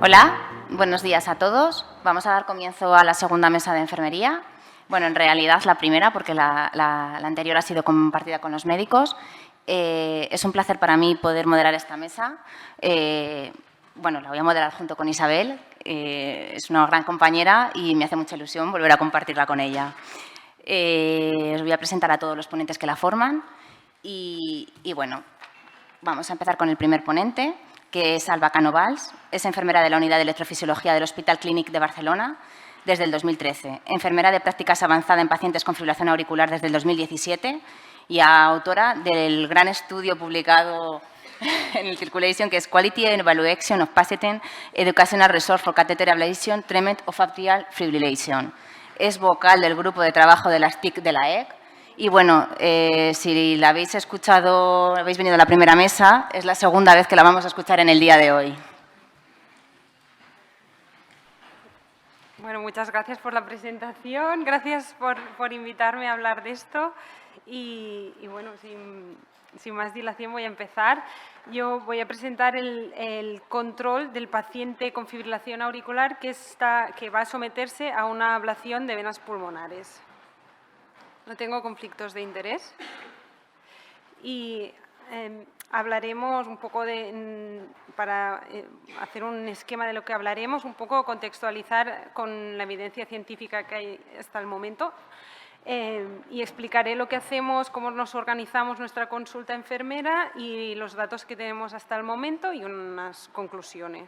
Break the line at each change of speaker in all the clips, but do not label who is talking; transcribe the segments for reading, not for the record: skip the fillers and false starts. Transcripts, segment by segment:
Hola, buenos días a todos. Vamos a dar comienzo a la segunda mesa de enfermería. Bueno, en realidad la primera, porque la anterior ha sido compartida con los médicos. Es un placer para mí poder moderar esta mesa. Bueno, la voy a moderar junto con Isabel. Es una gran compañera y me hace mucha ilusión volver a compartirla con ella. Os voy a presentar a todos los ponentes que la forman y bueno, vamos a empezar con el primer ponente, que es Alba Cano Valls. Es enfermera de la Unidad de Electrofisiología del Hospital Clínic de Barcelona desde el 2013, enfermera de prácticas avanzadas en pacientes con fibrilación auricular desde el 2017 y autora del gran estudio publicado en el Circulation, que es Quality and Evaluation of Patient Educational Resource for Catheter Ablation, Treatment of Atrial Fibrillation. Es vocal del grupo de trabajo de las TIC de la EC. Y bueno, si la habéis escuchado, habéis venido a la primera mesa, es la segunda vez que la vamos a escuchar en el día de hoy.
Bueno, muchas gracias por la presentación, gracias por invitarme a hablar de esto y bueno, sin más dilación voy a empezar. Yo voy a presentar el control del paciente con fibrilación auricular que va a someterse a una ablación de venas pulmonares. No tengo conflictos de interés y hablaremos un poco para hacer un esquema de lo que hablaremos, un poco contextualizar con la evidencia científica que hay hasta el momento y explicaré lo que hacemos, cómo nos organizamos nuestra consulta enfermera y los datos que tenemos hasta el momento y unas conclusiones.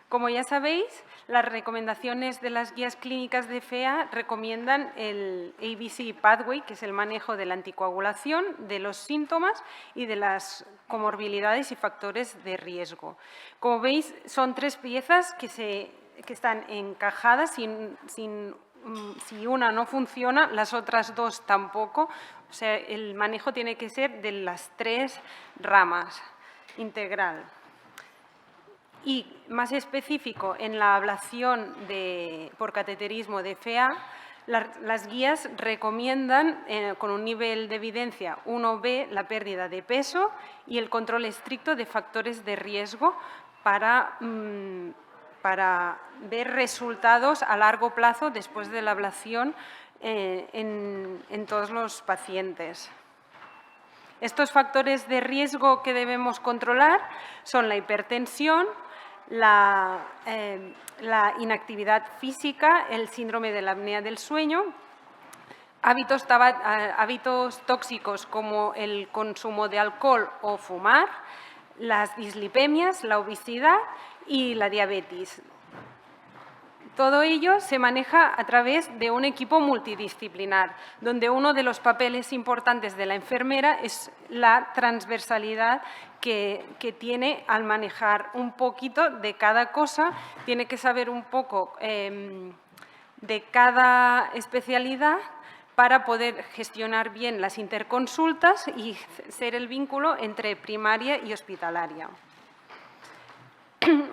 Como ya sabéis, las recomendaciones de las guías clínicas de FEA recomiendan el ABC Pathway, que es el manejo de la anticoagulación, de los síntomas y de las comorbilidades y factores de riesgo. Como veis, son tres piezas que están encajadas. Si una no funciona, las otras dos tampoco. O sea, el manejo tiene que ser de las tres ramas, integral. Y más específico, en la ablación por cateterismo de FEA, las guías recomiendan con un nivel de evidencia 1B la pérdida de peso y el control estricto de factores de riesgo para ver resultados a largo plazo después de la ablación en todos los pacientes. Estos factores de riesgo que debemos controlar son la hipertensión, la inactividad física, el síndrome de la apnea del sueño, hábitos tóxicos como el consumo de alcohol o fumar, las dislipemias, la obesidad y la diabetes. Todo ello se maneja a través de un equipo multidisciplinar, donde uno de los papeles importantes de la enfermera es la transversalidad que tiene al manejar un poquito de cada cosa. Tiene que saber un poco de cada especialidad para poder gestionar bien las interconsultas y ser el vínculo entre primaria y hospitalaria.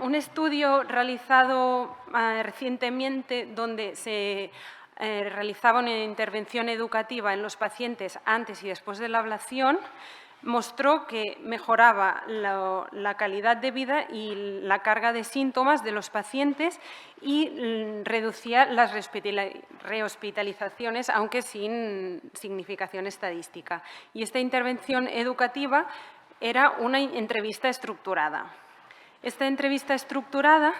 Un estudio realizado recientemente donde se realizaba una intervención educativa en los pacientes antes y después de la ablación mostró que mejoraba la calidad de vida y la carga de síntomas de los pacientes y reducía las rehospitalizaciones, aunque sin significación estadística. Y esta intervención educativa era una entrevista estructurada. Esta entrevista estructurada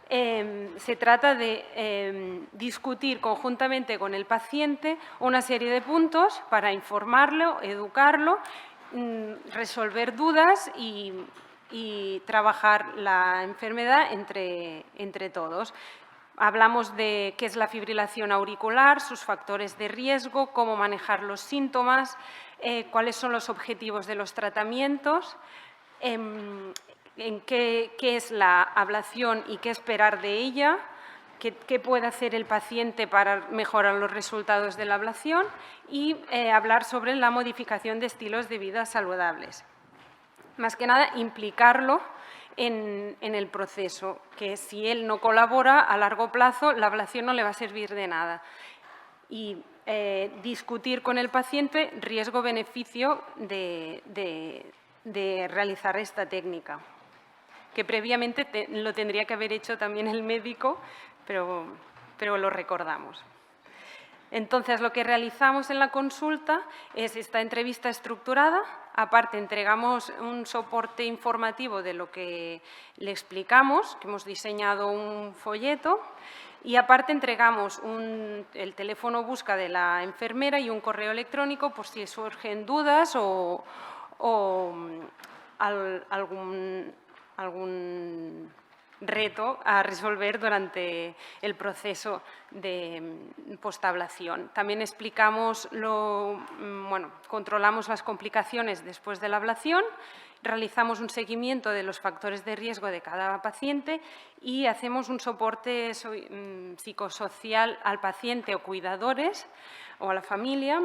se trata de discutir conjuntamente con el paciente una serie de puntos para informarlo, educarlo, resolver dudas y trabajar la enfermedad entre todos. Hablamos de qué es la fibrilación auricular, sus factores de riesgo, cómo manejar los síntomas, cuáles son los objetivos de los tratamientos, en qué es la ablación y qué esperar de ella, qué puede hacer el paciente para mejorar los resultados de la ablación y hablar sobre la modificación de estilos de vida saludables. Más que nada, implicarlo en el proceso, que si él no colabora a largo plazo, la ablación no le va a servir de nada. Y discutir con el paciente riesgo-beneficio de realizar esta técnica. que previamente lo tendría que haber hecho también el médico, pero lo recordamos. Entonces, lo que realizamos en la consulta es esta entrevista estructurada. Aparte, entregamos un soporte informativo de lo que le explicamos, que hemos diseñado un folleto. Y aparte, entregamos el teléfono busca de la enfermera y un correo electrónico por si surgen dudas o algún reto a resolver durante el proceso de postablación. También explicamos controlamos las complicaciones después de la ablación, realizamos un seguimiento de los factores de riesgo de cada paciente y hacemos un soporte psicosocial al paciente o cuidadores o a la familia,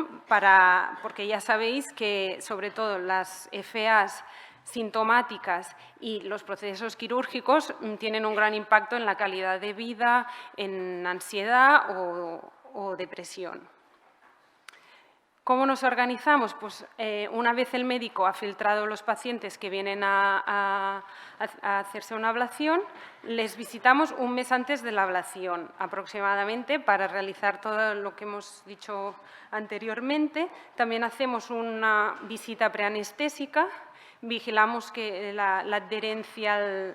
porque ya sabéis que sobre todo las FAs sintomáticas y los procesos quirúrgicos tienen un gran impacto en la calidad de vida, en ansiedad o depresión. ¿Cómo nos organizamos? Pues una vez el médico ha filtrado los pacientes que vienen a hacerse una ablación, les visitamos un mes antes de la ablación aproximadamente para realizar todo lo que hemos dicho anteriormente. También hacemos una visita preanestésica. Vigilamos que la adherencia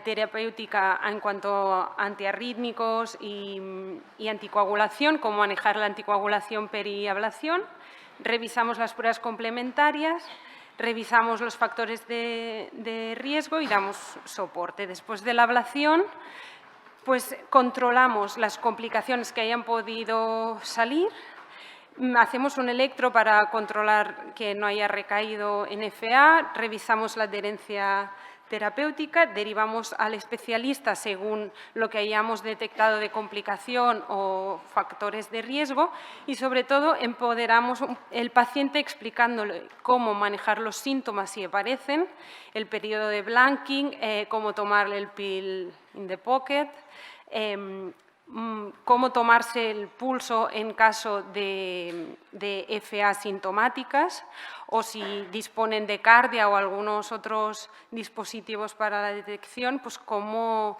terapéutica en cuanto a antiarrítmicos y anticoagulación, cómo manejar la anticoagulación periablación. Revisamos las pruebas complementarias, revisamos los factores de riesgo y damos soporte. Después de la ablación, pues controlamos las complicaciones que hayan podido salir. Hacemos un electro para controlar que no haya recaído en FA, revisamos la adherencia terapéutica, derivamos al especialista según lo que hayamos detectado de complicación o factores de riesgo y, sobre todo, empoderamos al paciente explicándole cómo manejar los síntomas si aparecen, el periodo de blanking, cómo tomar el pill in the pocket, cómo tomarse el pulso en caso de FA sintomáticas o si disponen de Cardia o algunos otros dispositivos para la detección, pues cómo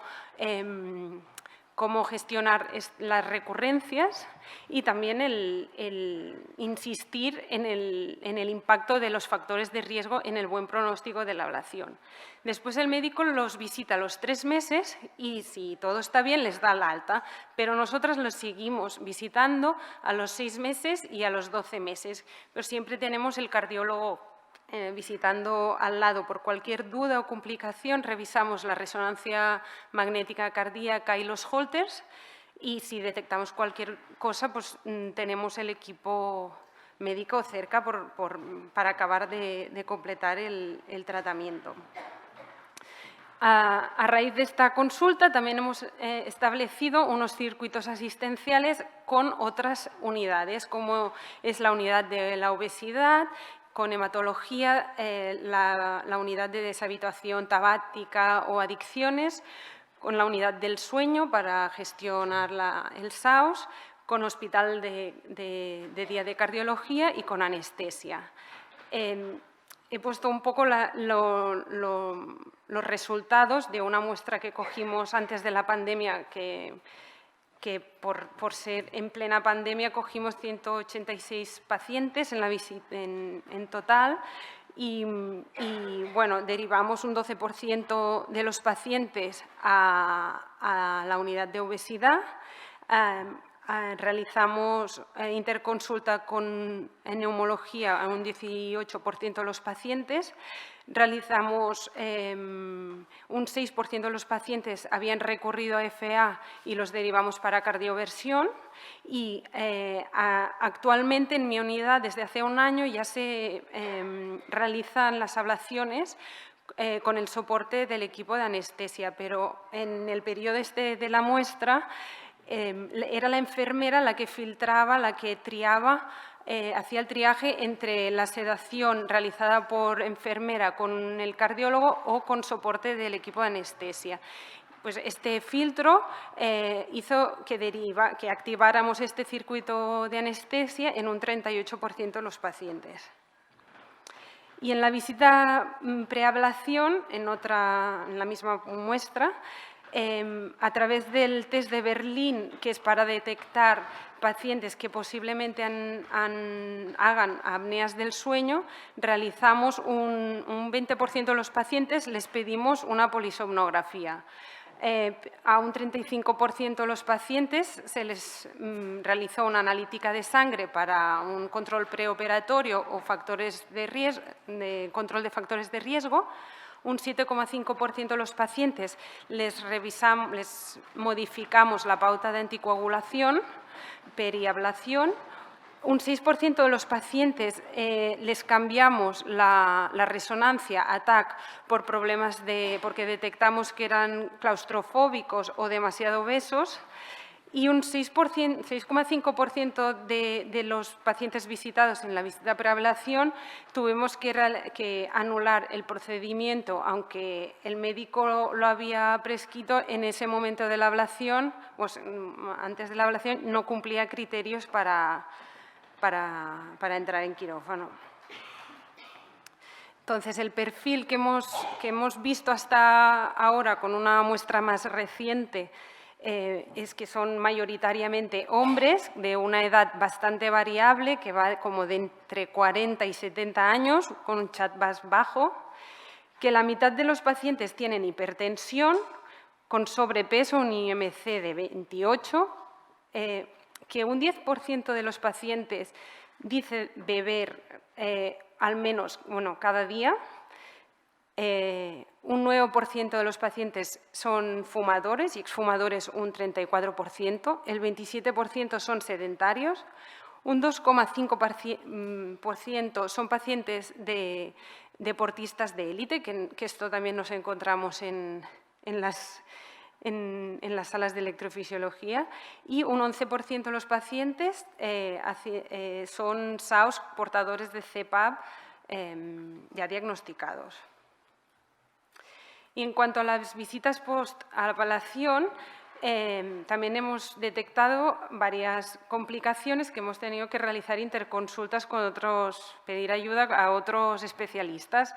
gestionar las recurrencias y también el insistir en el impacto de los factores de riesgo en el buen pronóstico de la ablación. Después el médico los visita a los 3 meses y si todo está bien les da la alta, pero nosotras los seguimos visitando a los 6 meses y a los 12 meses, pero siempre tenemos el cardiólogo visitando al lado por cualquier duda o complicación. Revisamos la resonancia magnética cardíaca y los holters y si detectamos cualquier cosa, pues tenemos el equipo médico cerca para acabar de completar el tratamiento. A raíz de esta consulta también hemos establecido unos circuitos asistenciales con otras unidades, como es la unidad de la obesidad, con hematología, la unidad de deshabituación tabática o adicciones, con la unidad del sueño para gestionar el SAOS, con hospital de día de cardiología y con anestesia. He puesto un poco los resultados de una muestra que cogimos antes de la pandemia, que por ser en plena pandemia cogimos 186 pacientes en total y bueno, derivamos un 12% de los pacientes a la unidad de obesidad. Realizamos interconsulta en neumología a un 18% de los pacientes. Realizamos un 6% de los pacientes habían recurrido a FA y los derivamos para cardioversión. Y actualmente en mi unidad, desde hace un año, ya se realizan las ablaciones con el soporte del equipo de anestesia, pero en el periodo de la muestra era la enfermera la que filtraba, la que triaba, hacía el triaje entre la sedación realizada por enfermera con el cardiólogo o con soporte del equipo de anestesia. Pues este filtro hizo que activáramos este circuito de anestesia en un 38% de los pacientes. Y en la visita preablación, en la misma muestra, a través del test de Berlín, que es para detectar pacientes que posiblemente hagan apneas del sueño, realizamos un 20% de los pacientes, les pedimos una polisomnografía. A un 35% de los pacientes se les realizó una analítica de sangre para un control preoperatorio o factores de riesgo, control de factores de riesgo. Un 7,5% de los pacientes les modificamos la pauta de anticoagulación, periablación. Un 6% de los pacientes les cambiamos la resonancia ATAC por problemas porque detectamos que eran claustrofóbicos o demasiado obesos. Y un 6,5% de los pacientes visitados en la visita preablación tuvimos que anular el procedimiento, aunque el médico lo había prescrito en ese momento de la ablación, pues antes de la ablación no cumplía criterios para entrar en quirófano. Entonces, el perfil que hemos visto hasta ahora con una muestra más reciente es que son mayoritariamente hombres de una edad bastante variable, que va como de entre 40 y 70 años, con un chat-VAS bajo, que la mitad de los pacientes tienen hipertensión, con sobrepeso, un IMC de 28, que un 10% de los pacientes dice beber al menos cada día. Un 9% de los pacientes son fumadores y exfumadores un 34%, el 27% son sedentarios, un 2,5% son pacientes de deportistas de élite, que esto también nos encontramos en las salas de electrofisiología, y un 11% de los pacientes son SAOS portadores de CPAP ya diagnosticados. Y en cuanto a las visitas post-ablación, también hemos detectado varias complicaciones que hemos tenido que realizar interconsultas pedir ayuda a otros especialistas,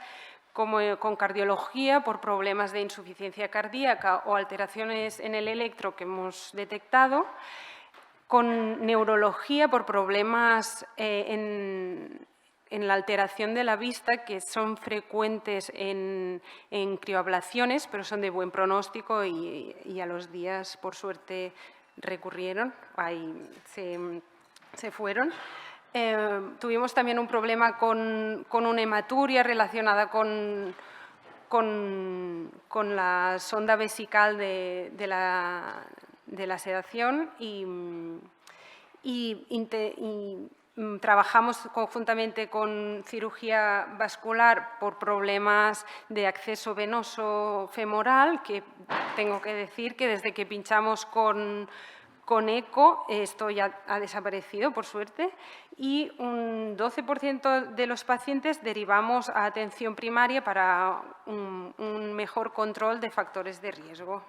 como con cardiología por problemas de insuficiencia cardíaca o alteraciones en el electro que hemos detectado, con neurología por problemas en la alteración de la vista, que son frecuentes en crioablaciones, pero son de buen pronóstico y a los días, por suerte, recurrieron, se fueron. Tuvimos también un problema con una hematuria relacionada con la sonda vesical de la sedación y trabajamos conjuntamente con cirugía vascular por problemas de acceso venoso femoral, que tengo que decir que desde que pinchamos con ECO esto ya ha desaparecido, por suerte, y un 12% de los pacientes derivamos a atención primaria para un mejor control de factores de riesgo.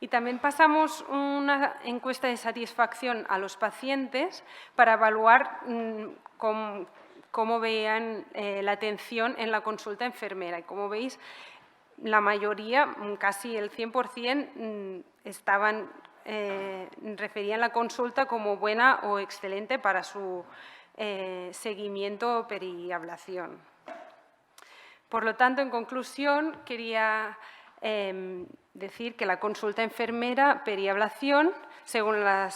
Y también pasamos una encuesta de satisfacción a los pacientes para evaluar cómo veían la atención en la consulta enfermera. Y como veis, la mayoría, casi el 100%, referían la consulta como buena o excelente para su seguimiento periablación. Por lo tanto, en conclusión, quería decir que la consulta enfermera periablación, según la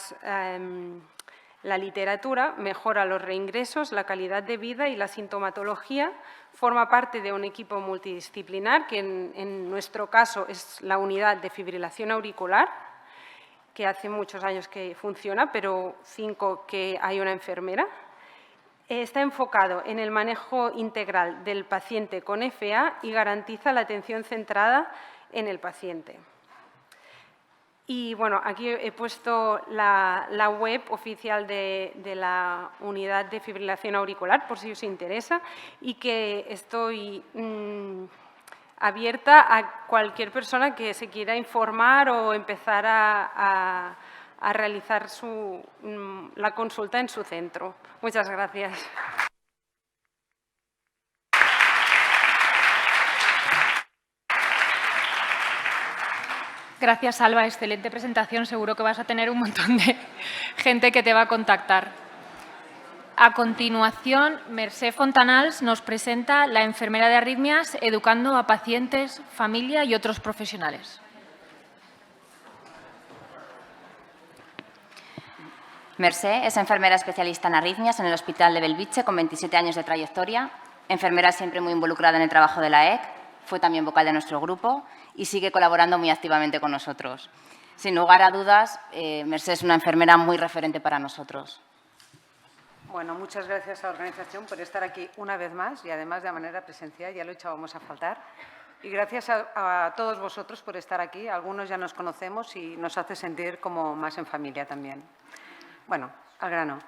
literatura, mejora los reingresos, la calidad de vida y la sintomatología, forma parte de un equipo multidisciplinar, que en nuestro caso es la unidad de fibrilación auricular, que hace muchos años que funciona, pero 5 que hay una enfermera. Está enfocado en el manejo integral del paciente con FA y garantiza la atención centrada en el paciente. Y bueno, aquí he puesto la web oficial de la unidad de fibrilación auricular, por si os interesa, y que estoy abierta a cualquier persona que se quiera informar o empezar a realizar la consulta en su centro. Muchas gracias.
Gracias, Alba. Excelente presentación. Seguro que vas a tener un montón de gente que te va a contactar. A continuación, Mercè Fontanals nos presenta la enfermera de arritmias educando a pacientes, familia y otros profesionales.
Mercè es enfermera especialista en arritmias en el Hospital de Bellvitge con 27 años de trayectoria, enfermera siempre muy involucrada en el trabajo de la EC, fue también vocal de nuestro grupo y sigue colaborando muy activamente con nosotros. Sin lugar a dudas, Mercè es una enfermera muy referente para nosotros.
Bueno, muchas gracias a la organización por estar aquí una vez más y además de manera presencial, ya lo echábamos a faltar. Y gracias a todos vosotros por estar aquí. Algunos ya nos conocemos y nos hace sentir como más en familia también. Bueno, al grano.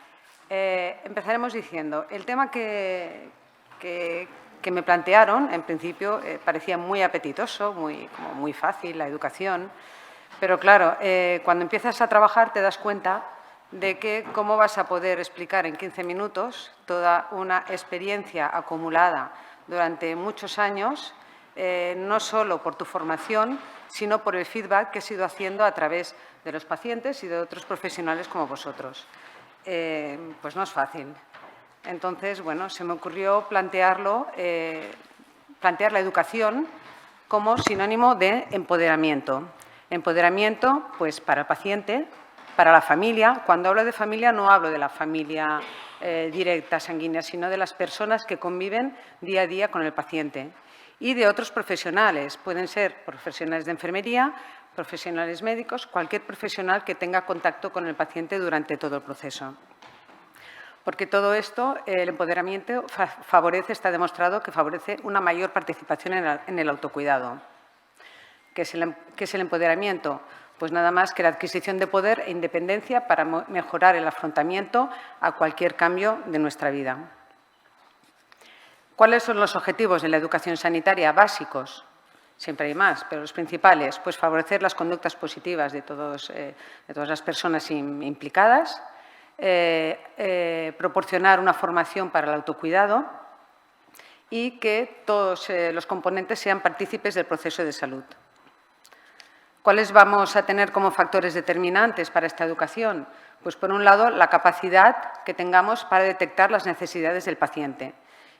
Empezaremos diciendo, el tema que me plantearon, en principio, parecía muy apetitoso, muy fácil, la educación. Pero claro, cuando empiezas a trabajar te das cuenta de que cómo vas a poder explicar en 15 minutos toda una experiencia acumulada durante muchos años, no solo por tu formación, sino por el feedback que has ido haciendo a través de los pacientes y de otros profesionales como vosotros. Pues no es fácil. Entonces, bueno, se me ocurrió plantear la educación como sinónimo de empoderamiento. Empoderamiento, pues, para el paciente, para la familia. Cuando hablo de familia, no hablo de la familia directa, sanguínea, sino de las personas que conviven día a día con el paciente. Y de otros profesionales. Pueden ser profesionales de enfermería, profesionales médicos, cualquier profesional que tenga contacto con el paciente durante todo el proceso. Porque todo esto, el empoderamiento favorece, está demostrado que favorece una mayor participación en el autocuidado. ¿Qué es el empoderamiento? Pues nada más que la adquisición de poder e independencia para mejorar el afrontamiento a cualquier cambio de nuestra vida. ¿Cuáles son los objetivos de la educación sanitaria básicos? Siempre hay más, pero los principales, pues favorecer las conductas positivas de todas las personas implicadas, proporcionar una formación para el autocuidado y que todos los componentes sean partícipes del proceso de salud. ¿Cuáles vamos a tener como factores determinantes para esta educación? Pues, por un lado, la capacidad que tengamos para detectar las necesidades del paciente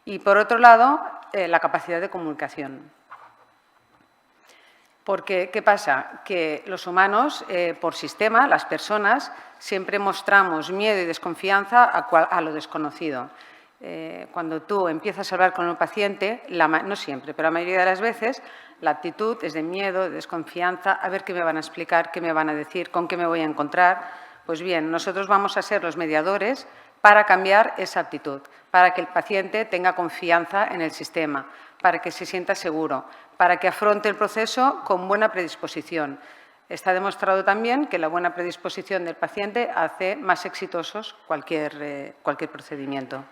y, por otro lado, la capacidad de comunicación. Porque, ¿qué pasa? Que los humanos, por sistema, las personas, siempre mostramos miedo y desconfianza a lo desconocido. Cuando tú empiezas a hablar con un paciente, no siempre, pero la mayoría de las veces, la actitud es de miedo, de desconfianza, a ver qué me van a explicar, qué me van a decir, con qué me voy a encontrar. Pues bien, nosotros vamos a ser los mediadores para cambiar esa actitud, para que el paciente tenga confianza en el sistema, para que se sienta seguro, para que afronte el proceso con buena predisposición. Está demostrado también que la buena predisposición del paciente hace más exitosos cualquier procedimiento.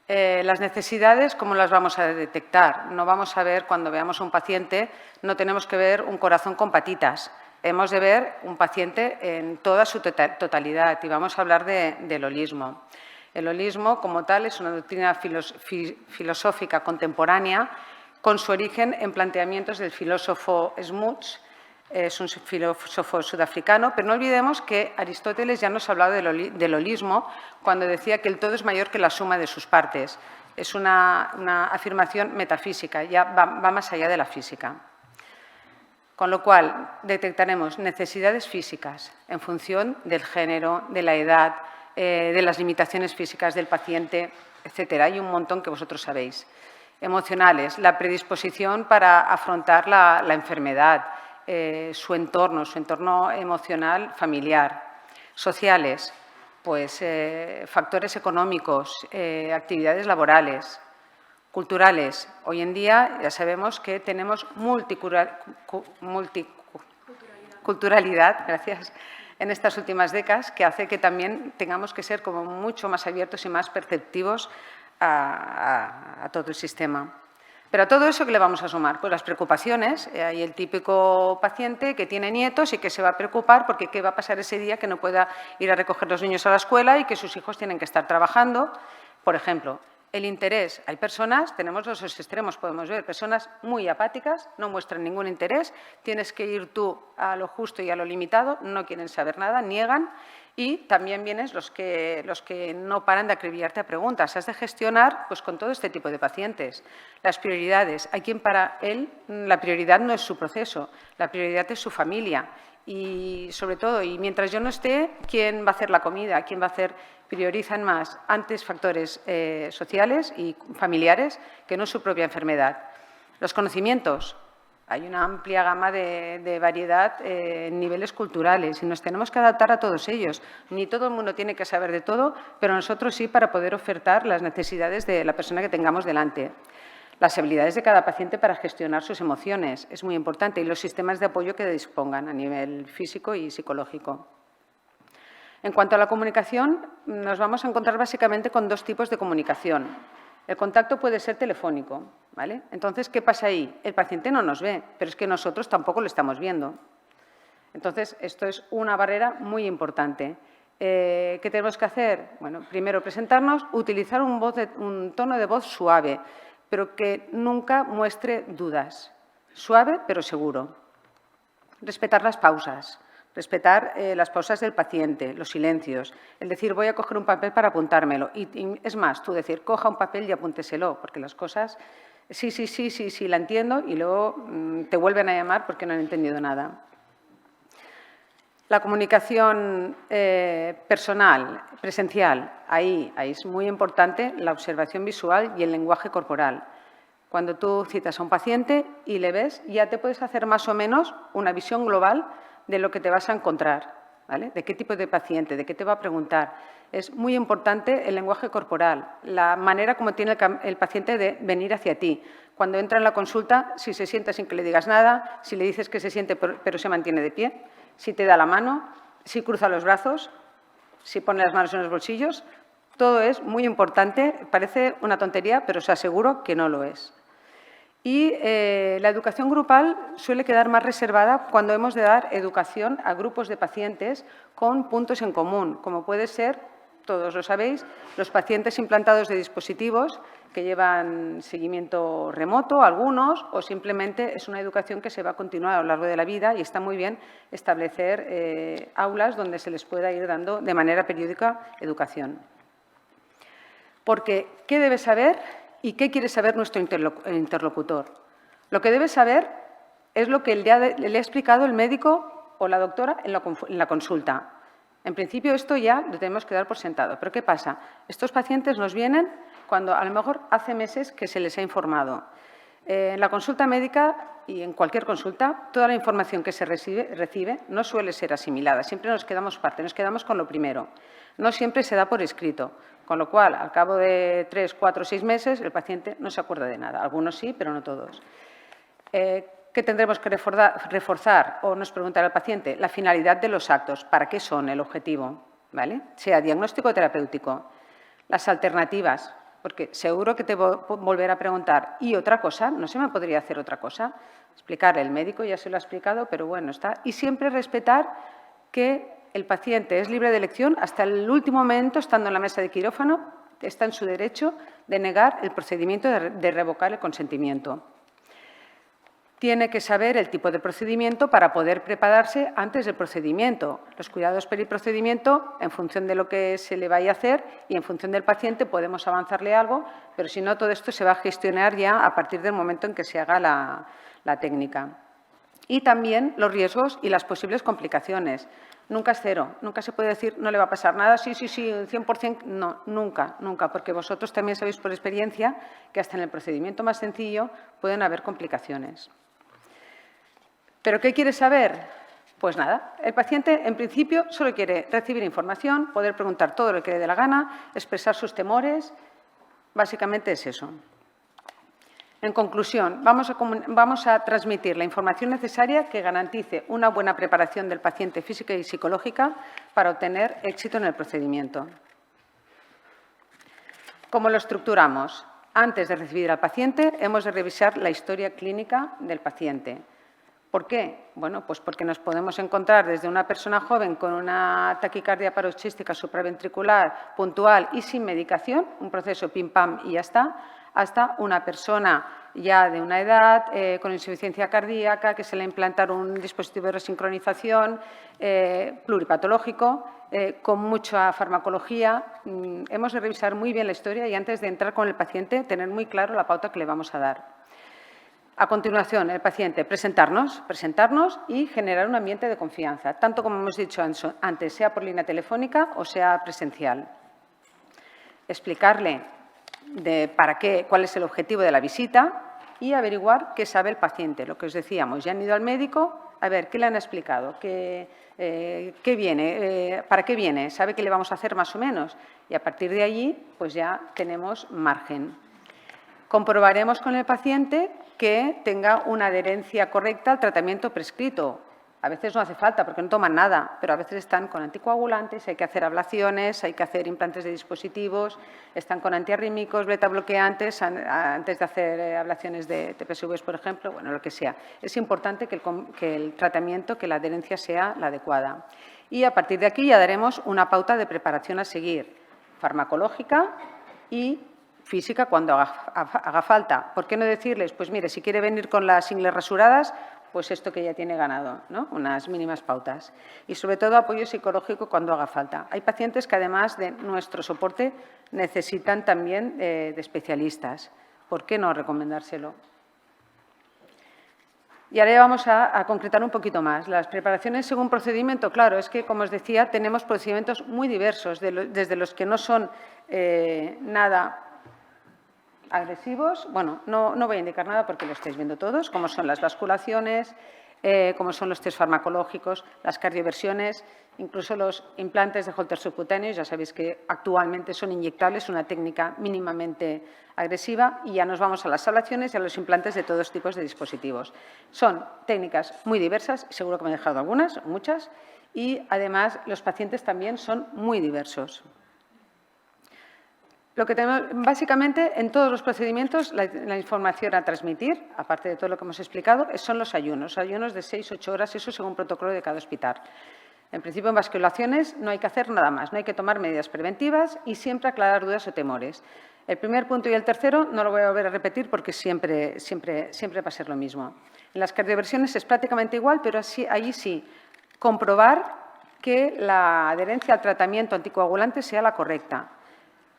Las necesidades, ¿cómo las vamos a detectar? No vamos a ver, cuando veamos a un paciente, no tenemos que ver un corazón con patitas. Hemos de ver un paciente en toda su totalidad y vamos a hablar del holismo. El holismo, como tal, es una doctrina filosófica contemporánea con su origen en planteamientos del filósofo Smuts. Es un filósofo sudafricano, pero no olvidemos que Aristóteles ya nos hablaba del holismo cuando decía que el todo es mayor que la suma de sus partes. Es una afirmación metafísica, ya va más allá de la física. Con lo cual, detectaremos necesidades físicas en función del género, de la edad, de las limitaciones físicas del paciente, etcétera. Hay un montón que vosotros sabéis. Emocionales, la predisposición para afrontar la enfermedad, su entorno emocional familiar. Sociales, pues factores económicos, actividades laborales. Culturales, hoy en día ya sabemos que tenemos multiculturalidad, gracias, en estas últimas décadas, que hace que también tengamos que ser como mucho más abiertos y más perceptivos a todo el sistema. Pero a todo eso, ¿qué le vamos a sumar? Pues las preocupaciones. Hay el típico paciente que tiene nietos y que se va a preocupar porque qué va a pasar ese día que no pueda ir a recoger los niños a la escuela y que sus hijos tienen que estar trabajando. Por ejemplo, El interés. Hay personas, tenemos los dos extremos, podemos ver, personas muy apáticas, no muestran ningún interés, tienes que ir tú a lo justo y a lo limitado, no quieren saber nada, niegan. Y también vienes los que no paran de acribillarte a preguntas. Has de gestionar pues, con todo este tipo de pacientes. Las prioridades. Hay quien para él la prioridad no es su proceso, la prioridad es su familia. Y sobre todo, y mientras yo no esté, ¿quién va a hacer la comida? ¿Quién va a hacer? Priorizan más antes factores sociales y familiares que no su propia enfermedad. Los conocimientos. Hay una amplia gama de variedad en niveles culturales y nos tenemos que adaptar a todos ellos. Ni todo el mundo tiene que saber de todo, pero nosotros sí para poder ofertar las necesidades de la persona que tengamos delante. Las habilidades de cada paciente para gestionar sus emociones es muy importante y los sistemas de apoyo que dispongan a nivel físico y psicológico. En cuanto a la comunicación, nos vamos a encontrar básicamente con dos tipos de comunicación. El contacto puede ser telefónico, ¿vale? Entonces, ¿qué pasa ahí? El paciente no nos ve, pero es que nosotros tampoco lo estamos viendo. Entonces, esto es una barrera muy importante. ¿Qué tenemos que hacer? Bueno, primero presentarnos, utilizar un tono de voz suave, pero que nunca muestre dudas. Suave, pero seguro. Respetar las pausas. Respetar las pausas del paciente, los silencios, el decir voy a coger un papel para apuntármelo. Y es más, tú decir coja un papel y apúnteselo, porque las cosas sí, la entiendo y luego te vuelven a llamar porque no han entendido nada. La comunicación personal, presencial, ahí es muy importante la observación visual y el lenguaje corporal. Cuando tú citas a un paciente y le ves, ya te puedes hacer más o menos una visión global de lo que te vas a encontrar, ¿vale? De qué tipo de paciente, de qué te va a preguntar. Es muy importante el lenguaje corporal, la manera como tiene el paciente de venir hacia ti. Cuando entra en la consulta, si se sienta sin que le digas nada, si le dices que se siente pero se mantiene de pie, si te da la mano, si cruza los brazos, si pone las manos en los bolsillos, todo es muy importante. Parece una tontería, pero os aseguro que no lo es. Y la educación grupal suele quedar más reservada cuando hemos de dar educación a grupos de pacientes con puntos en común, como puede ser, todos lo sabéis, los pacientes implantados de dispositivos que llevan seguimiento remoto, algunos, o simplemente es una educación que se va a continuar a lo largo de la vida y está muy bien establecer aulas donde se les pueda ir dando de manera periódica educación. Porque, ¿qué debe saber? ¿Y qué quiere saber nuestro interlocutor? Lo que debe saber es lo que le ha explicado el médico o la doctora en la consulta. En principio, esto ya lo tenemos que dar por sentado. ¿Pero qué pasa? Estos pacientes nos vienen cuando a lo mejor hace meses que se les ha informado. En la consulta médica y en cualquier consulta, toda la información que se recibe no suele ser asimilada. Siempre nos quedamos con lo primero. No siempre se da por escrito, con lo cual, al cabo de 3, 4, 6 meses, el paciente no se acuerda de nada. Algunos sí, pero no todos. ¿Qué tendremos que reforzar o nos preguntará el paciente? La finalidad de los actos. ¿Para qué son el objetivo? ¿Vale? Sea diagnóstico o terapéutico. Las alternativas, porque seguro que te volverá a preguntar, ¿y otra cosa? ¿No se me podría hacer otra cosa? Explicarle, el médico ya se lo ha explicado, pero bueno, está. Y siempre respetar que el paciente es libre de elección hasta el último momento, estando en la mesa de quirófano, está en su derecho de negar el procedimiento, de revocar el consentimiento. Tiene que saber el tipo de procedimiento para poder prepararse antes del procedimiento. Los cuidados periprocedimiento, en función de lo que se le vaya a hacer y en función del paciente, podemos avanzarle algo, pero si no, todo esto se va a gestionar ya a partir del momento en que se haga la técnica. Y también los riesgos y las posibles complicaciones. Nunca es cero, nunca se puede decir no le va a pasar nada, sí, 100%, no, nunca, porque vosotros también sabéis por experiencia que hasta en el procedimiento más sencillo pueden haber complicaciones. ¿Pero qué quiere saber? Pues nada, el paciente en principio solo quiere recibir información, poder preguntar todo lo que le dé la gana, expresar sus temores, básicamente es eso. En conclusión, vamos a transmitir la información necesaria que garantice una buena preparación del paciente física y psicológica para obtener éxito en el procedimiento. ¿Cómo lo estructuramos? Antes de recibir al paciente, hemos de revisar la historia clínica del paciente. ¿Por qué? Bueno, pues porque nos podemos encontrar desde una persona joven con una taquicardia paroxística supraventricular puntual y sin medicación, un proceso pim pam y ya está, hasta una persona ya de una edad con insuficiencia cardíaca que se le implantaron un dispositivo de resincronización pluripatológico con mucha farmacología. Hemos de revisar muy bien la historia y antes de entrar con el paciente tener muy claro la pauta que le vamos a dar. A continuación, el paciente, presentarnos y generar un ambiente de confianza, tanto como hemos dicho antes, sea por línea telefónica o sea presencial. Explicarle cuál es el objetivo de la visita y averiguar qué sabe el paciente. Lo que os decíamos, ya han ido al médico, a ver, ¿qué le han explicado? ¿Qué viene? ¿Para qué viene? ¿Sabe qué le vamos a hacer más o menos? Y a partir de allí, pues ya tenemos margen. Comprobaremos con el paciente que tenga una adherencia correcta al tratamiento prescrito. A veces no hace falta porque no toman nada, pero a veces están con anticoagulantes, hay que hacer ablaciones, hay que hacer implantes de dispositivos, están con antiarrítmicos, beta bloqueantes, antes de hacer ablaciones de TPSVs, por ejemplo, bueno, lo que sea. Es importante que el tratamiento, que la adherencia sea la adecuada. Y a partir de aquí ya daremos una pauta de preparación a seguir, farmacológica y física cuando haga falta. ¿Por qué no decirles? Pues mire, si quiere venir con las ingles rasuradas, pues esto que ya tiene ganado, ¿no? Unas mínimas pautas. Y sobre todo apoyo psicológico cuando haga falta. Hay pacientes que además de nuestro soporte necesitan también de especialistas. ¿Por qué no recomendárselo? Y ahora ya vamos a concretar un poquito más. Las preparaciones según procedimiento, claro, es que, como os decía, tenemos procedimientos muy diversos, desde los que no son nada agresivos. Bueno, no voy a indicar nada porque lo estáis viendo todos, como son las basculaciones, como son los test farmacológicos, las cardioversiones, incluso los implantes de Holter subcutáneos. Ya sabéis que actualmente son inyectables, una técnica mínimamente agresiva, y ya nos vamos a las ablaciones y a los implantes de todos tipos de dispositivos. Son técnicas muy diversas, seguro que me he dejado algunas, muchas, y además los pacientes también son muy diversos. Lo que tenemos, básicamente, en todos los procedimientos, la información a transmitir, aparte de todo lo que hemos explicado, son los ayunos de 6-8 horas, eso según protocolo de cada hospital. En principio, en vasculaciones no hay que hacer nada más, no hay que tomar medidas preventivas y siempre aclarar dudas o temores. El primer punto y el tercero no lo voy a volver a repetir porque siempre va a ser lo mismo. En las cardioversiones es prácticamente igual, pero allí sí, comprobar que la adherencia al tratamiento anticoagulante sea la correcta.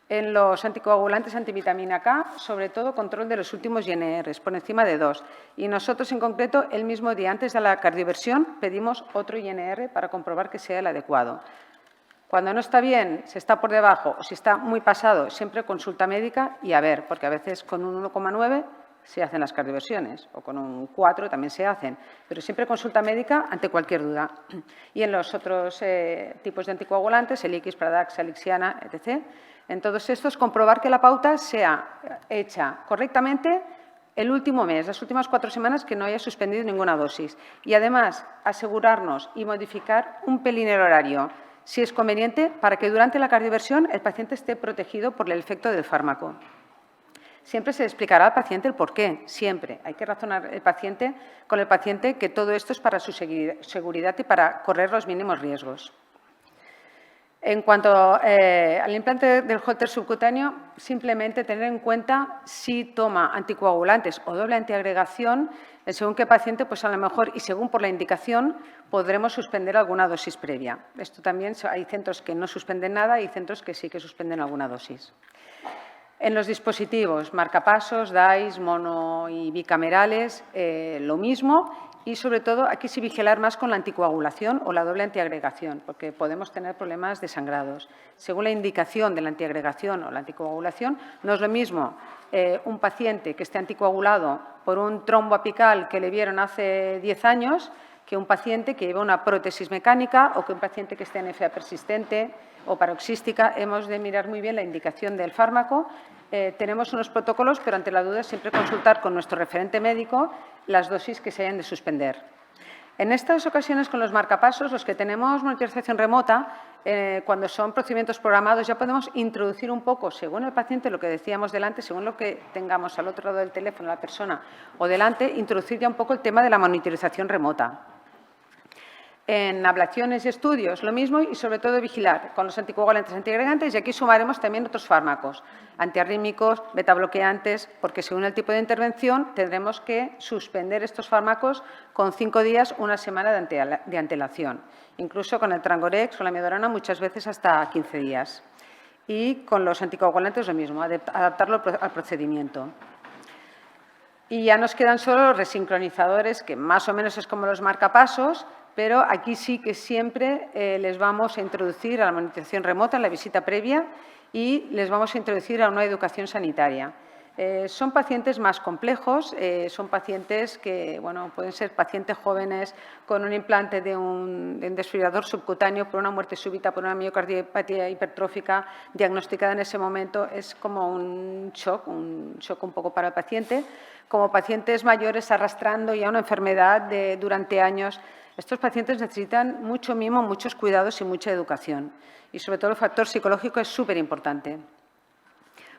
En los anticoagulantes antivitamina K, sobre todo control de los últimos INRs, por encima de 2. Y nosotros, en concreto, el mismo día antes de la cardioversión, pedimos otro INR para comprobar que sea el adecuado. Cuando no está bien, si está por debajo o si está muy pasado, siempre consulta médica y a ver, porque a veces con un 1,9 se hacen las cardioversiones o con un 4 también se hacen, pero siempre consulta médica ante cualquier duda. Y en los otros tipos de anticoagulantes, el X, Pradax, Alixiana, etc., en todos estos, comprobar que la pauta sea hecha correctamente el último mes, las últimas 4 semanas, que no haya suspendido ninguna dosis. Y además, asegurarnos y modificar un pelín el horario, si es conveniente, para que durante la cardioversión el paciente esté protegido por el efecto del fármaco. Siempre se le explicará al paciente el por qué, siempre. Hay que razonar con el paciente que todo esto es para su seguridad y para correr los mínimos riesgos. En cuanto al implante del Holter subcutáneo, simplemente tener en cuenta si toma anticoagulantes o doble antiagregación, según qué paciente, pues a lo mejor, y según por la indicación, podremos suspender alguna dosis previa. Esto también, hay centros que no suspenden nada y centros que sí que suspenden alguna dosis. En los dispositivos, marcapasos, DAIs, mono y bicamerales, lo mismo. Y, sobre todo, aquí sí vigilar más con la anticoagulación o la doble antiagregación, porque podemos tener problemas de sangrados. Según la indicación de la antiagregación o la anticoagulación, no es lo mismo un paciente que esté anticoagulado por un trombo apical que le vieron hace 10 años que un paciente que lleva una prótesis mecánica o que un paciente que esté en FA persistente o paroxística. Hemos de mirar muy bien la indicación del fármaco. Tenemos unos protocolos, pero ante la duda siempre consultar con nuestro referente médico las dosis que se hayan de suspender. En estas ocasiones, con los marcapasos, los que tenemos monitorización remota, cuando son procedimientos programados, ya podemos introducir un poco, según el paciente, lo que decíamos delante, según lo que tengamos al otro lado del teléfono, la persona o delante, introducir ya un poco el tema de la monitorización remota. En ablaciones y estudios, lo mismo, y sobre todo vigilar con los anticoagulantes antiagregantes, y aquí sumaremos también otros fármacos, antiarrítmicos, betabloqueantes, porque según el tipo de intervención tendremos que suspender estos fármacos con 5 días, una semana de antelación. Incluso con el Trangorex o la amiodarona muchas veces hasta 15 días. Y con los anticoagulantes lo mismo, adaptarlo al procedimiento. Y ya nos quedan solo los resincronizadores, que más o menos es como los marcapasos, pero aquí sí que siempre les vamos a introducir a la monitorización remota en la visita previa y les vamos a introducir a una educación sanitaria. Son pacientes más complejos, son pacientes que pueden ser pacientes jóvenes con un implante de un desfibrilador subcutáneo por una muerte súbita, por una miocardiopatía hipertrófica diagnosticada en ese momento. Es como un shock un poco para el paciente, como pacientes mayores arrastrando ya una enfermedad durante años. Estos pacientes necesitan mucho mimo, muchos cuidados y mucha educación. Y sobre todo el factor psicológico es súper importante.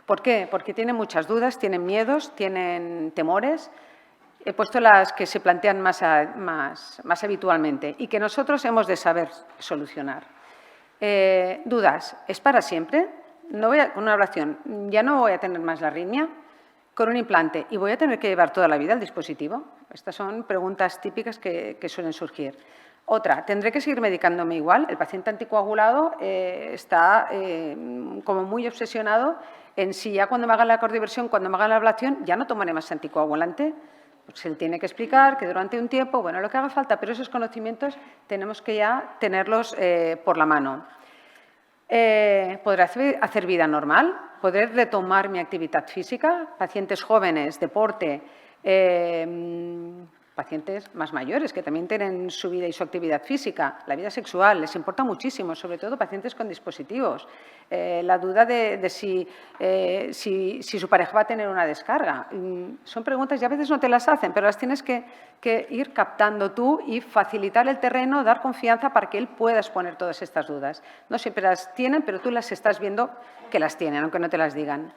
¿Por qué? Porque tienen muchas dudas, tienen miedos, tienen temores. He puesto las que se plantean más habitualmente y que nosotros hemos de saber solucionar. Dudas, ¿es para siempre? Con una ablación, ¿ya no voy a tener más la arritmia? Con un implante, ¿y voy a tener que llevar toda la vida el dispositivo? Estas son preguntas típicas que suelen surgir. Otra, ¿tendré que seguir medicándome igual? El paciente anticoagulado está como muy obsesionado en si ya cuando me hagan la cardioversión, cuando me hagan la ablación, ya no tomaré más anticoagulante. Pues se le tiene que explicar que durante un tiempo, lo que haga falta, pero esos conocimientos tenemos que ya tenerlos por la mano. ¿Podré hacer vida normal? ¿Podré retomar mi actividad física? Pacientes jóvenes, deporte, pacientes más mayores que también tienen su vida y su actividad física, la vida sexual, les importa muchísimo, sobre todo pacientes con dispositivos. La duda de si su pareja va a tener una descarga. Son preguntas y a veces no te las hacen, pero las tienes que ir captando tú y facilitar el terreno, dar confianza para que él pueda exponer todas estas dudas. No siempre las tienen, pero tú las estás viendo que las tienen, aunque no te las digan.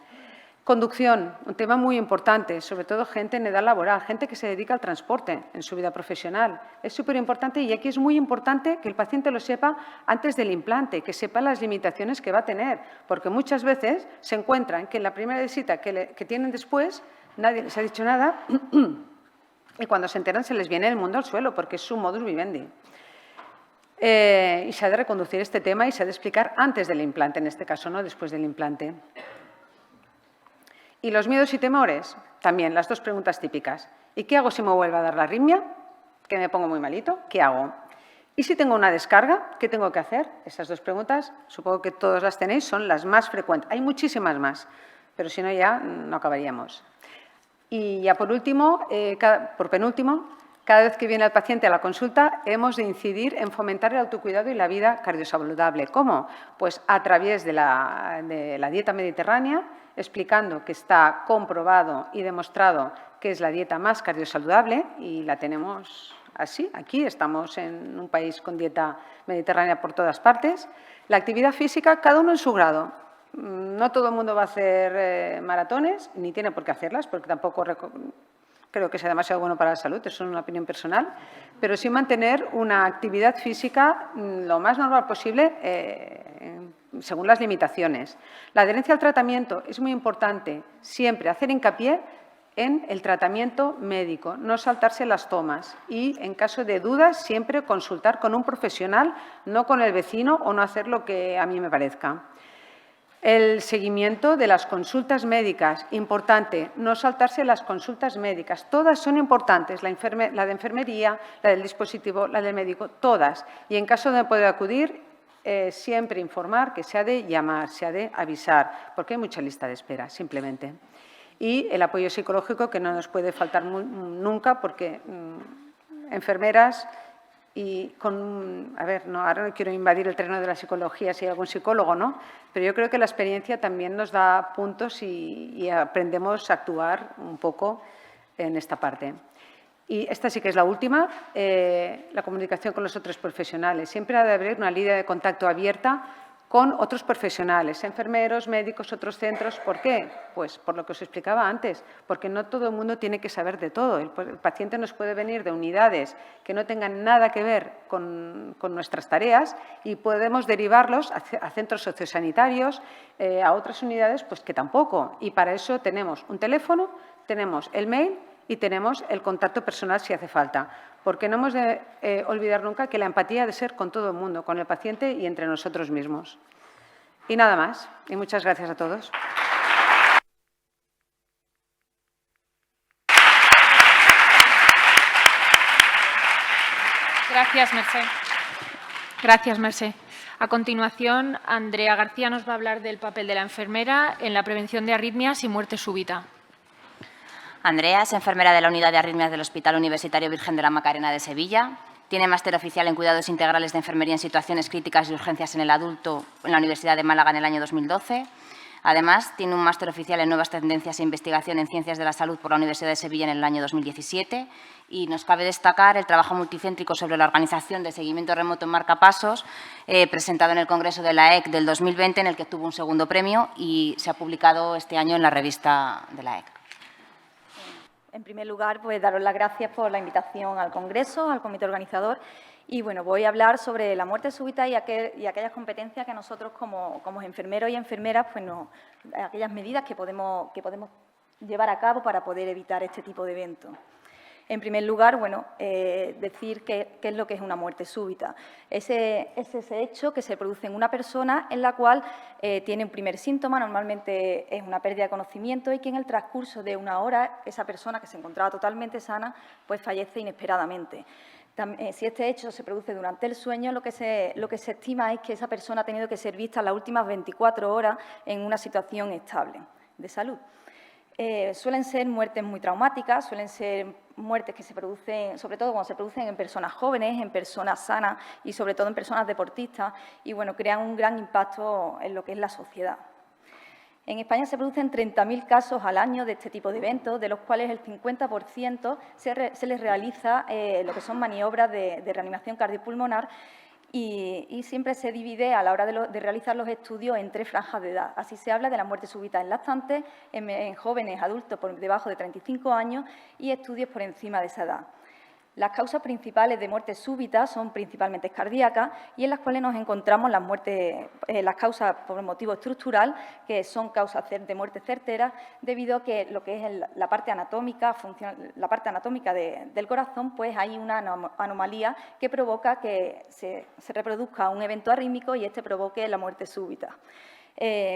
Conducción, un tema muy importante, sobre todo gente en edad laboral, gente que se dedica al transporte en su vida profesional. Es súper importante y aquí es muy importante que el paciente lo sepa antes del implante, que sepa las limitaciones que va a tener, porque muchas veces se encuentran que en la primera visita que tienen después nadie les ha dicho nada y cuando se enteran se les viene el mundo al suelo porque es su modus vivendi. Y se ha de reconducir este tema y se ha de explicar antes del implante, en este caso, no después del implante. Y los miedos y temores, también, las dos preguntas típicas. ¿Y qué hago si me vuelve a dar la arritmia? Que me pongo muy malito, ¿qué hago? ¿Y si tengo una descarga? ¿Qué tengo que hacer? Esas dos preguntas, supongo que todos las tenéis, son las más frecuentes. Hay muchísimas más, pero si no ya no acabaríamos. Y ya por último, por penúltimo, cada vez que viene el paciente a la consulta hemos de incidir en fomentar el autocuidado y la vida cardiosaludable. ¿Cómo? Pues a través de la dieta mediterránea, explicando que está comprobado y demostrado que es la dieta más cardiosaludable y la tenemos así. Aquí estamos en un país con dieta mediterránea por todas partes. La actividad física, cada uno en su grado. No todo el mundo va a hacer maratones, ni tiene por qué hacerlas, porque tampoco creo que sea demasiado bueno para la salud, eso es una opinión personal, pero sí mantener una actividad física lo más normal posible según las limitaciones. La adherencia al tratamiento es muy importante, siempre hacer hincapié en el tratamiento médico, no saltarse las tomas y, en caso de dudas, siempre consultar con un profesional, no con el vecino o no hacer lo que a mí me parezca. El seguimiento de las consultas médicas, importante, no saltarse las consultas médicas. Todas son importantes, la de enfermería, la del dispositivo, la del médico, todas. Y en caso de no poder acudir, siempre informar que se ha de llamar, se ha de avisar, porque hay mucha lista de espera, simplemente. Y el apoyo psicológico, que no nos puede faltar nunca, porque enfermeras y ahora no quiero invadir el terreno de la psicología si hay algún psicólogo, ¿no? Pero yo creo que la experiencia también nos da puntos y aprendemos a actuar un poco en esta parte. Y esta sí que es la última, la comunicación con los otros profesionales. Siempre ha de haber una línea de contacto abierta con otros profesionales, enfermeros, médicos, otros centros. ¿Por qué? Pues por lo que os explicaba antes, porque no todo el mundo tiene que saber de todo. El paciente nos puede venir de unidades que no tengan nada que ver con nuestras tareas y podemos derivarlos a centros sociosanitarios, a otras unidades pues que tampoco. Y para eso tenemos un teléfono, tenemos el mail y tenemos el contacto personal si hace falta, porque no hemos de olvidar nunca que la empatía ha de ser con todo el mundo, con el paciente y entre nosotros mismos. Y nada más, y muchas gracias a todos.
Gracias, Mercè. Gracias, Mercè. A continuación, Andrea García nos va a hablar del papel de la enfermera en la prevención de arritmias y muerte súbita.
Andrea es enfermera de la Unidad de Arritmias del Hospital Universitario Virgen de la Macarena de Sevilla. Tiene máster oficial en Cuidados Integrales de Enfermería en Situaciones Críticas y Urgencias en el Adulto en la Universidad de Málaga en el año 2012. Además, tiene un máster oficial en Nuevas Tendencias e Investigación en Ciencias de la Salud por la Universidad de Sevilla en el año 2017. Y nos cabe destacar el trabajo multicéntrico sobre la organización de seguimiento remoto en marcapasos, presentado en el Congreso de la EC del 2020, en el que obtuvo un segundo premio y se ha publicado este año en la revista de la EC.
En primer lugar, pues daros las gracias por la invitación al Congreso, al comité organizador. Y bueno, voy a hablar sobre la muerte súbita y aquellas competencias que nosotros como enfermeros y enfermeras, pues aquellas medidas que podemos llevar a cabo para poder evitar este tipo de eventos. En primer lugar, bueno, decir qué es lo que es una muerte súbita. Es ese hecho que se produce en una persona en la cual tiene un primer síntoma, normalmente es una pérdida de conocimiento y que en el transcurso de una hora esa persona que se encontraba totalmente sana, pues fallece inesperadamente. Si este hecho se produce durante el sueño, lo que se estima es que esa persona ha tenido que ser vista las últimas 24 horas en una situación estable de salud. Suelen ser muertes muy traumáticas, suelen ser muertes que se producen, sobre todo cuando se producen en personas jóvenes, en personas sanas y sobre todo en personas deportistas y, bueno, crean un gran impacto en lo que es la sociedad. En España se producen 30.000 casos al año de este tipo de eventos, de los cuales el 50% se les realiza lo que son maniobras de reanimación cardiopulmonar y siempre se divide a la hora de realizar los estudios en 3 franjas de edad. Así se habla de la muerte súbita en lactantes, en jóvenes adultos por debajo de 35 años y estudios por encima de esa edad. Las causas principales de muerte súbita son principalmente cardíacas y en las cuales nos encontramos las causas por motivo estructural, que son causas de muerte certera, debido a que lo que es la parte anatómica del corazón, pues hay una anomalía que provoca que se reproduzca un evento arrítmico y este provoque la muerte súbita.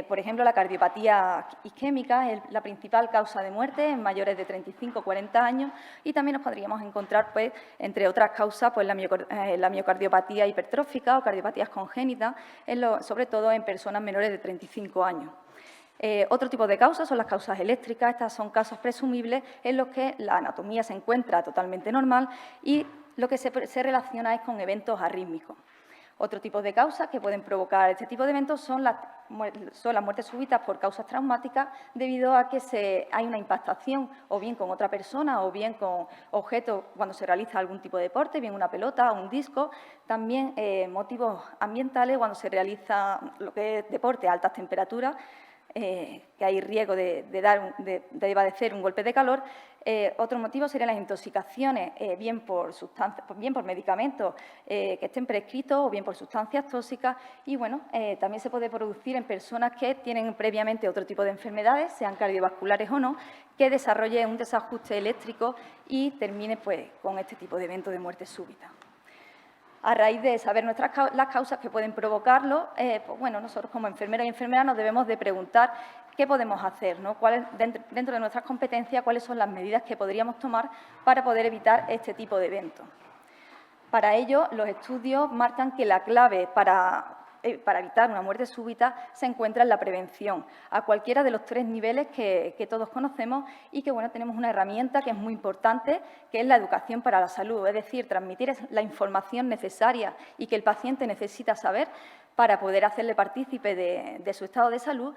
Por ejemplo, la cardiopatía isquémica es la principal causa de muerte en mayores de 35 o 40 años y también nos podríamos encontrar, pues, entre otras causas, pues, la miocardiopatía hipertrófica o cardiopatías congénitas, sobre todo en personas menores de 35 años. Otro tipo de causas son las causas eléctricas. Estas son casos presumibles en los que la anatomía se encuentra totalmente normal y lo que se relaciona es con eventos arrítmicos. Otro tipo de causas que pueden provocar este tipo de eventos son las muertes súbitas por causas traumáticas debido a que hay una impactación o bien con otra persona o bien con objetos cuando se realiza algún tipo de deporte, bien una pelota o un disco. También motivos ambientales cuando se realiza lo que es deporte a altas temperaturas, que hay riesgo de padecer un golpe de calor. Otro motivo serían las intoxicaciones, bien por medicamentos que estén prescritos o bien por sustancias tóxicas. Y, bueno, también se puede producir en personas que tienen previamente otro tipo de enfermedades, sean cardiovasculares o no, que desarrolle un desajuste eléctrico y termine, pues, con este tipo de evento de muerte súbita. A raíz de saber las causas que pueden provocarlo, pues, bueno, nosotros como enfermeras y enfermeras nos debemos de preguntar qué podemos hacer, ¿no? Dentro de nuestras competencias, cuáles son las medidas que podríamos tomar para poder evitar este tipo de eventos. Para ello, los estudios marcan que la clave para evitar una muerte súbita se encuentra en la prevención, a cualquiera de los 3 niveles que todos conocemos y que, bueno, tenemos una herramienta que es muy importante, que es la educación para la salud, es decir, transmitir la información necesaria y que el paciente necesita saber para poder hacerle partícipe de su estado de salud.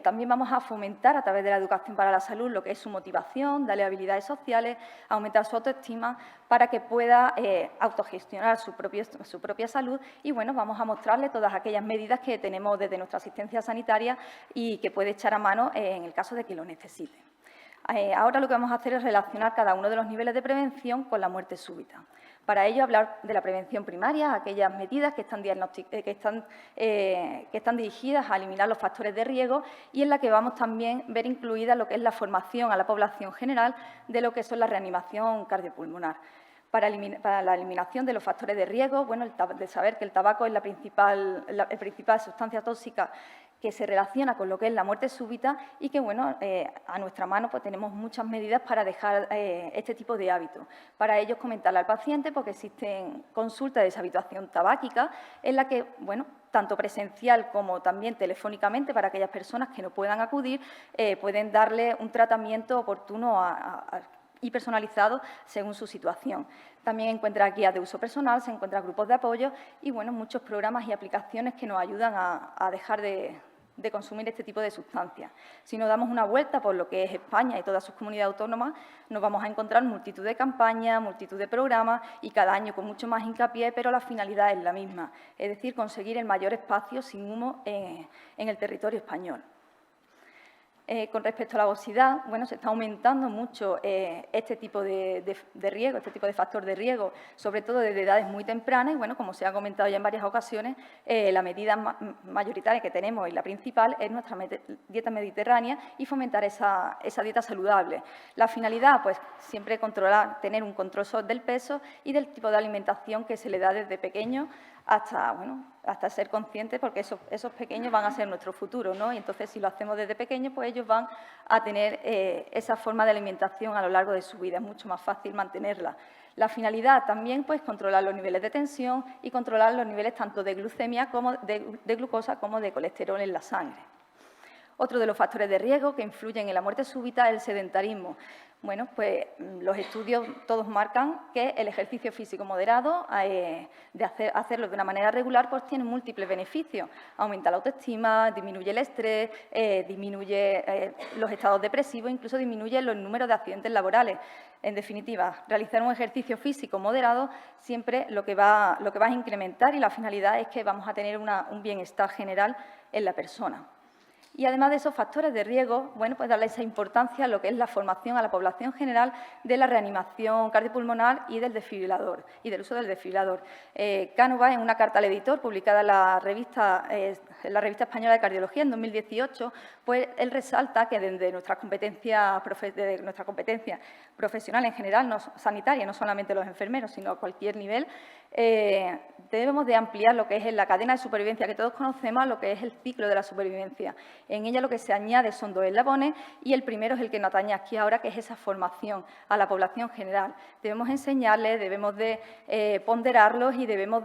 También vamos a fomentar a través de la educación para la salud lo que es su motivación, darle habilidades sociales, aumentar su autoestima para que pueda autogestionar su propia salud y, bueno, vamos a mostrarle todas aquellas medidas que tenemos desde nuestra asistencia sanitaria y que puede echar a mano en el caso de que lo necesite. Ahora lo que vamos a hacer es relacionar cada uno de los niveles de prevención con la muerte súbita. Para ello, hablar de la prevención primaria, aquellas medidas que están dirigidas a eliminar los factores de riesgo y en la que vamos también a ver incluida lo que es la formación a la población general de lo que son la reanimación cardiopulmonar. Para la eliminación de los factores de riesgo, bueno, de saber que el tabaco es la principal sustancia tóxica que se relaciona con lo que es la muerte súbita y que, bueno, a nuestra mano pues, tenemos muchas medidas para dejar este tipo de hábitos. Para ello, comentarle al paciente porque existen consultas de deshabituación tabáquica en la que, bueno, tanto presencial como también telefónicamente, para aquellas personas que no puedan acudir, pueden darle un tratamiento oportuno y personalizado según su situación. También encuentra guías de uso personal, se encuentran grupos de apoyo y, bueno, muchos programas y aplicaciones que nos ayudan a dejar de consumir este tipo de sustancias. Si nos damos una vuelta por lo que es España y todas sus comunidades autónomas, nos vamos a encontrar multitud de campañas, multitud de programas y cada año con mucho más hincapié, pero la finalidad es la misma, es decir, conseguir el mayor espacio sin humo en el territorio español. Con respecto a la obesidad, bueno, se está aumentando mucho este tipo de riesgo, este tipo de factor de riesgo, sobre todo desde edades muy tempranas. Y, bueno, como se ha comentado ya en varias ocasiones, la medida mayoritaria que tenemos y la principal es nuestra dieta mediterránea y fomentar esa dieta saludable. La finalidad, pues, siempre tener un control del peso y del tipo de alimentación que se le da desde pequeño hasta ser conscientes, porque esos pequeños van a ser nuestro futuro, ¿no? Y entonces, si lo hacemos desde pequeños, pues ellos van a tener esa forma de alimentación a lo largo de su vida. Es mucho más fácil mantenerla. La finalidad también, pues, controlar los niveles de tensión y controlar los niveles tanto de glucemia como de glucosa como de colesterol en la sangre. Otro de los factores de riesgo que influyen en la muerte súbita es el sedentarismo. Bueno, pues los estudios todos marcan que el ejercicio físico moderado, hacerlo de una manera regular, pues tiene múltiples beneficios. Aumenta la autoestima, disminuye el estrés, disminuye los estados depresivos, incluso disminuye los números de accidentes laborales. En definitiva, realizar un ejercicio físico moderado siempre lo que va a incrementar y la finalidad es que vamos a tener un bienestar general en la persona. Y además de esos factores de riesgo, bueno, pues darle esa importancia a lo que es la formación a la población general de la reanimación cardiopulmonar y del desfibrilador y del uso del desfibrilador. Cánova, en una carta al editor publicada en la revista española de cardiología en 2018, pues él resalta que desde nuestra competencia profesional en general, no sanitaria, no solamente los enfermeros, sino a cualquier nivel, debemos de ampliar lo que es la cadena de supervivencia que todos conocemos, a lo que es el ciclo de la supervivencia. En ella lo que se añade son 2 eslabones y el primero es el que nos atañe aquí ahora, que es esa formación a la población general. Debemos enseñarles, debemos de ponderarlos y debemos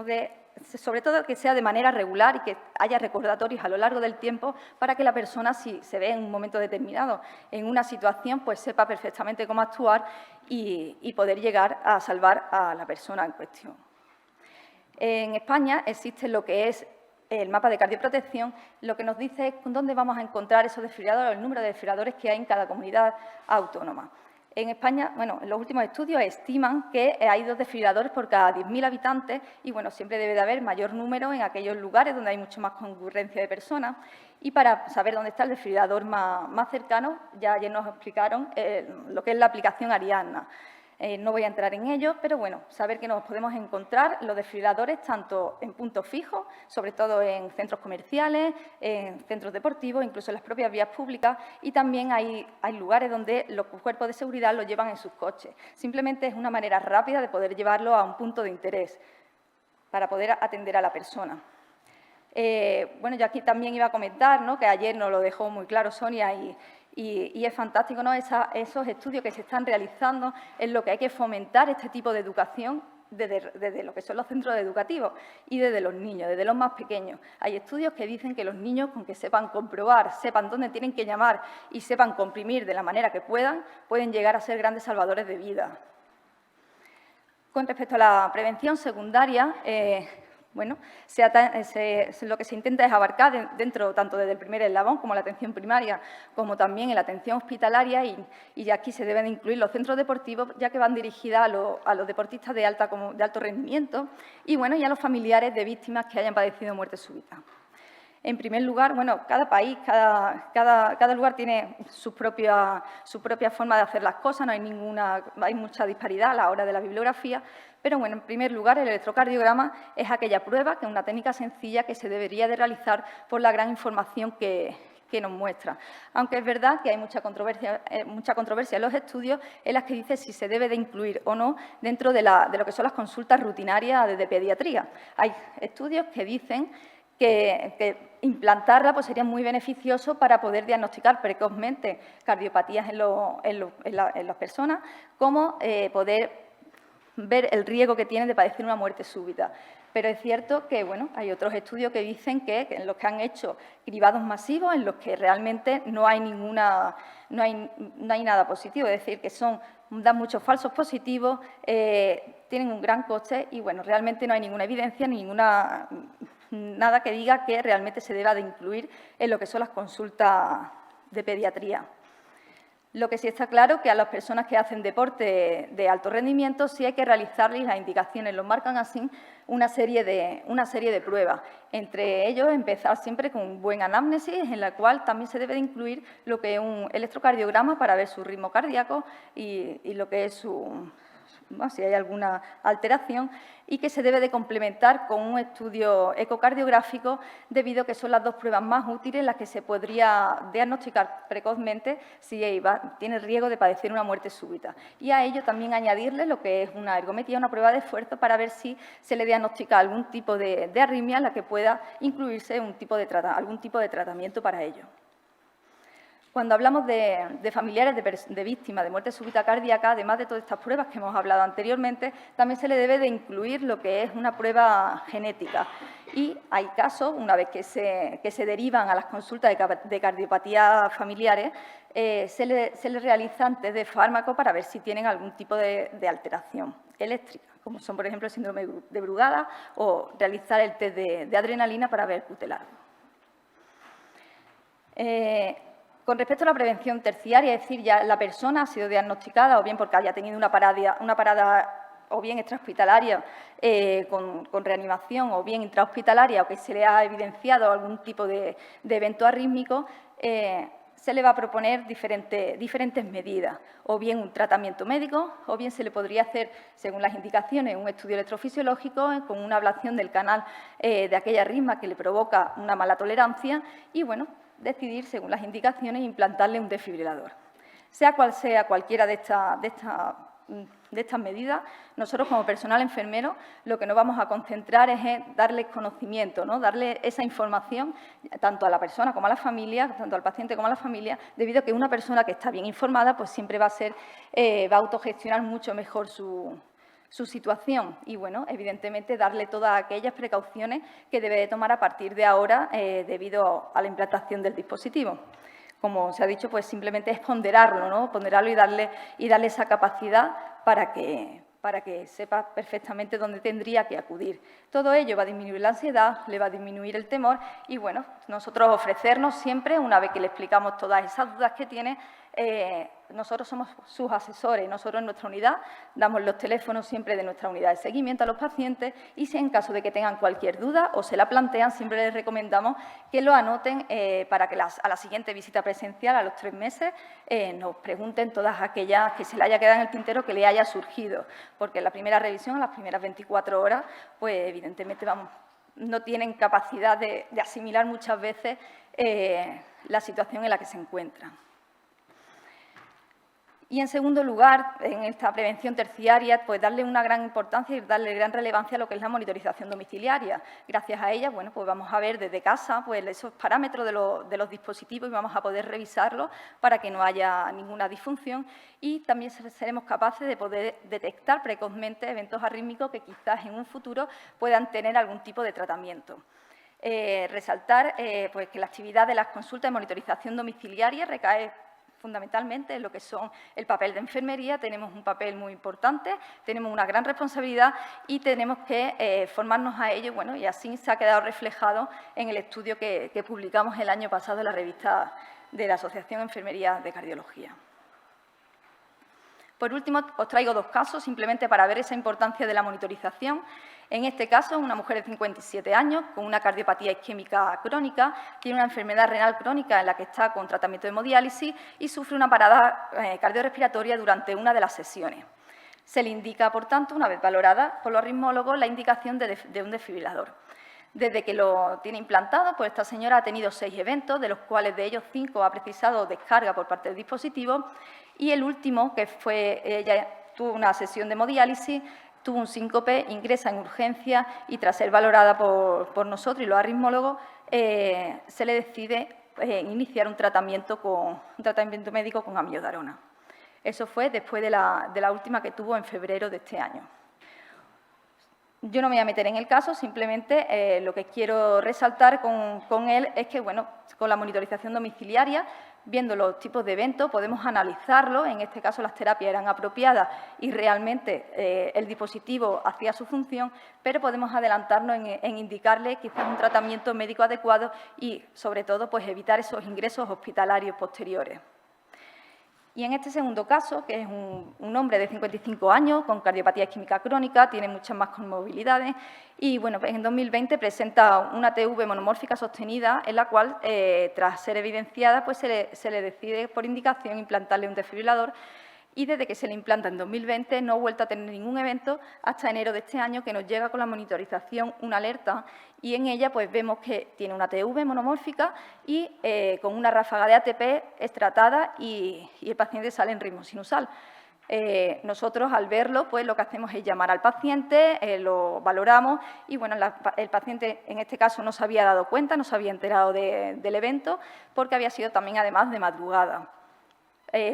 de, sobre todo, que sea de manera regular y que haya recordatorios a lo largo del tiempo para que la persona, si se ve en un momento determinado en una situación, pues sepa perfectamente cómo actuar y poder llegar a salvar a la persona en cuestión. En España existe lo que es el mapa de cardioprotección, lo que nos dice es dónde vamos a encontrar esos desfibriladores, el número de desfibriladores que hay en cada comunidad autónoma. En España, bueno, en los últimos estudios estiman que hay 2 desfibriladores por cada 10.000 habitantes y, bueno, siempre debe de haber mayor número en aquellos lugares donde hay mucho más concurrencia de personas. Y para saber dónde está el desfibrilador más cercano, ya ayer nos explicaron lo que es la aplicación Ariadna. No voy a entrar en ello, pero, bueno, saber que nos podemos encontrar los desfibriladores tanto en puntos fijos, sobre todo en centros comerciales, en centros deportivos, incluso en las propias vías públicas, y también hay lugares donde los cuerpos de seguridad los llevan en sus coches. Simplemente es una manera rápida de poder llevarlo a un punto de interés para poder atender a la persona. Bueno, yo aquí también iba a comentar, ¿no?, que ayer nos lo dejó muy claro Sonia y es fantástico, ¿no?, esos estudios que se están realizando en lo que hay que fomentar este tipo de educación desde lo que son los centros educativos y desde los niños, desde los más pequeños. Hay estudios que dicen que los niños, con que sepan comprobar, sepan dónde tienen que llamar y sepan comprimir de la manera que pueden llegar a ser grandes salvadores de vida. Con respecto a la prevención secundaria, bueno, lo que se intenta es abarcar dentro, tanto desde el primer eslabón como la atención primaria, como también en la atención hospitalaria, y aquí se deben incluir los centros deportivos, ya que van dirigidas a los deportistas de alto rendimiento y, bueno, y a los familiares de víctimas que hayan padecido muerte súbita. En primer lugar, bueno, cada país, cada lugar tiene su propia forma de hacer las cosas, no hay mucha disparidad a la hora de la bibliografía, pero bueno, en primer lugar, el electrocardiograma es aquella prueba, que es una técnica sencilla que se debería de realizar por la gran información que nos muestra. Aunque es verdad que hay mucha controversia en los estudios en las que dice si se debe de incluir o no dentro de lo que son las consultas rutinarias de pediatría. Hay estudios que dicen que implantarla pues, sería muy beneficioso para poder diagnosticar precozmente cardiopatías en las personas, como poder ver el riesgo que tienen de padecer una muerte súbita. Pero es cierto que bueno, hay otros estudios que dicen que en los que han hecho cribados masivos, en los que realmente no hay nada positivo, es decir, que dan muchos falsos positivos, tienen un gran coste y bueno, realmente no hay ninguna evidencia, nada que diga que realmente se deba de incluir en lo que son las consultas de pediatría. Lo que sí está claro que a las personas que hacen deporte de alto rendimiento sí hay que realizarles las indicaciones, los marcan así una serie de pruebas. Entre ellos, empezar siempre con un buen anamnesis, en la cual también se debe de incluir lo que es un electrocardiograma para ver su ritmo cardíaco y lo que es si hay alguna alteración, y que se debe de complementar con un estudio ecocardiográfico, debido a que son las dos pruebas más útiles, las que se podría diagnosticar precozmente si tiene riesgo de padecer una muerte súbita. Y a ello también añadirle lo que es una ergometría, una prueba de esfuerzo, para ver si se le diagnostica algún tipo de arritmia en la que pueda incluirse algún tipo de tratamiento para ello. Cuando hablamos de familiares de víctimas de muerte súbita cardíaca, además de todas estas pruebas que hemos hablado anteriormente, también se le debe de incluir lo que es una prueba genética. Y hay casos, una vez que se derivan a las consultas de cardiopatías familiares, se les realiza antes de fármaco para ver si tienen algún tipo de alteración eléctrica, como son, por ejemplo, el síndrome de Brugada, o realizar el test de adrenalina para ver cutelargo. Con respecto a la prevención terciaria, es decir, ya la persona ha sido diagnosticada o bien porque haya tenido una parada o bien extrahospitalaria con reanimación, o bien intrahospitalaria, o que se le ha evidenciado algún tipo de evento arrítmico, se le va a proponer diferentes medidas, o bien un tratamiento médico, o bien se le podría hacer, según las indicaciones, un estudio electrofisiológico con una ablación del canal de aquella arritmia que le provoca una mala tolerancia y, bueno, decidir, según las indicaciones, implantarle un desfibrilador. Sea cual sea cualquiera de estas medidas, nosotros como personal enfermero lo que nos vamos a concentrar es en darle conocimiento, ¿no? Darle esa información tanto a la persona como a la familia, tanto al paciente como a la familia, debido a que una persona que está bien informada pues siempre va a autogestionar mucho mejor su situación y, bueno, evidentemente darle todas aquellas precauciones que debe de tomar a partir de ahora debido a la implantación del dispositivo. Como se ha dicho, pues simplemente es ponderarlo, ¿no? Ponderarlo y darle esa capacidad para que sepa perfectamente dónde tendría que acudir. Todo ello va a disminuir la ansiedad, le va a disminuir el temor y, bueno, nosotros ofrecernos siempre, una vez que le explicamos todas esas dudas que tiene, nosotros somos sus asesores. Nosotros en nuestra unidad damos los teléfonos siempre de nuestra unidad de seguimiento a los pacientes y si en caso de que tengan cualquier duda o se la plantean, siempre les recomendamos que lo anoten para que a la siguiente visita presencial, a los 3 meses, nos pregunten todas aquellas que se le haya quedado en el tintero, que le haya surgido. Porque en la primera revisión, a las primeras 24 horas, pues evidentemente no tienen capacidad de asimilar muchas veces la situación en la que se encuentran. Y, en segundo lugar, en esta prevención terciaria, pues darle una gran importancia y darle gran relevancia a lo que es la monitorización domiciliaria. Gracias a ella, bueno, pues vamos a ver desde casa pues esos parámetros de los dispositivos y vamos a poder revisarlos para que no haya ninguna disfunción y también seremos capaces de poder detectar precozmente eventos arrítmicos que quizás en un futuro puedan tener algún tipo de tratamiento. Resaltar pues que la actividad de las consultas de monitorización domiciliaria recae fundamentalmente en lo que son el papel de enfermería, tenemos un papel muy importante, tenemos una gran responsabilidad y tenemos que formarnos a ello, bueno, y así se ha quedado reflejado en el estudio que publicamos el año pasado en la revista de la Asociación Enfermería de Cardiología. Por último, os traigo 2 casos, simplemente para ver esa importancia de la monitorización. En este caso, una mujer de 57 años con una cardiopatía isquémica crónica, tiene una enfermedad renal crónica en la que está con tratamiento de hemodiálisis y sufre una parada cardiorrespiratoria durante una de las sesiones. Se le indica, por tanto, una vez valorada por los arritmólogos, la indicación de un desfibrilador. Desde que lo tiene implantado, pues esta señora ha tenido 6 eventos, de los cuales de ellos 5 ha precisado descarga por parte del dispositivo, y el último, que fue, ella tuvo una sesión de hemodiálisis, tuvo un síncope, ingresa en urgencia y tras ser valorada por nosotros y los arritmólogos, se le decide iniciar un tratamiento médico con amiodarona. Eso fue después de la última que tuvo en febrero de este año. Yo no me voy a meter en el caso, simplemente lo que quiero resaltar con él es que, bueno, con la monitorización domiciliaria, viendo los tipos de eventos, podemos analizarlo. En este caso, las terapias eran apropiadas y realmente el dispositivo hacía su función, pero podemos adelantarnos en indicarle quizás un tratamiento médico adecuado y, sobre todo, pues evitar esos ingresos hospitalarios posteriores. Y en este segundo caso, que es un hombre de 55 años con cardiopatía isquémica crónica, tiene muchas más comorbilidades y, bueno, pues en 2020 presenta una TV monomórfica sostenida en la cual, tras ser evidenciada, pues se le decide por indicación implantarle un desfibrilador y desde que se le implanta en 2020 no ha vuelto a tener ningún evento hasta enero de este año, que nos llega con la monitorización una alerta y en ella pues vemos que tiene una TV monomórfica y con una ráfaga de ATP extratada y el paciente sale en ritmo sinusal. Nosotros, al verlo, pues lo que hacemos es llamar al paciente, lo valoramos y, bueno, el paciente en este caso no se había dado cuenta, no se había enterado del evento porque había sido también, además, de madrugada.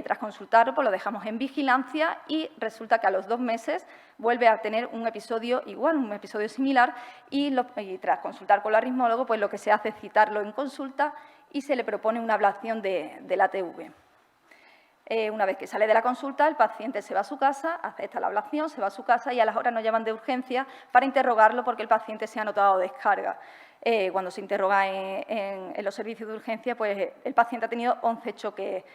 Tras consultarlo, pues lo dejamos en vigilancia y resulta que a los 2 meses vuelve a tener un episodio igual, un episodio similar y tras consultar con el arritmólogo, pues lo que se hace es citarlo en consulta y se le propone una ablación de la TV. Una vez que sale de la consulta, el paciente se va a su casa, acepta la ablación, se va a su casa y a las horas nos llaman de urgencia para interrogarlo porque el paciente se ha notado descarga. Cuando se interroga en los servicios de urgencia, pues el paciente ha tenido 11 choques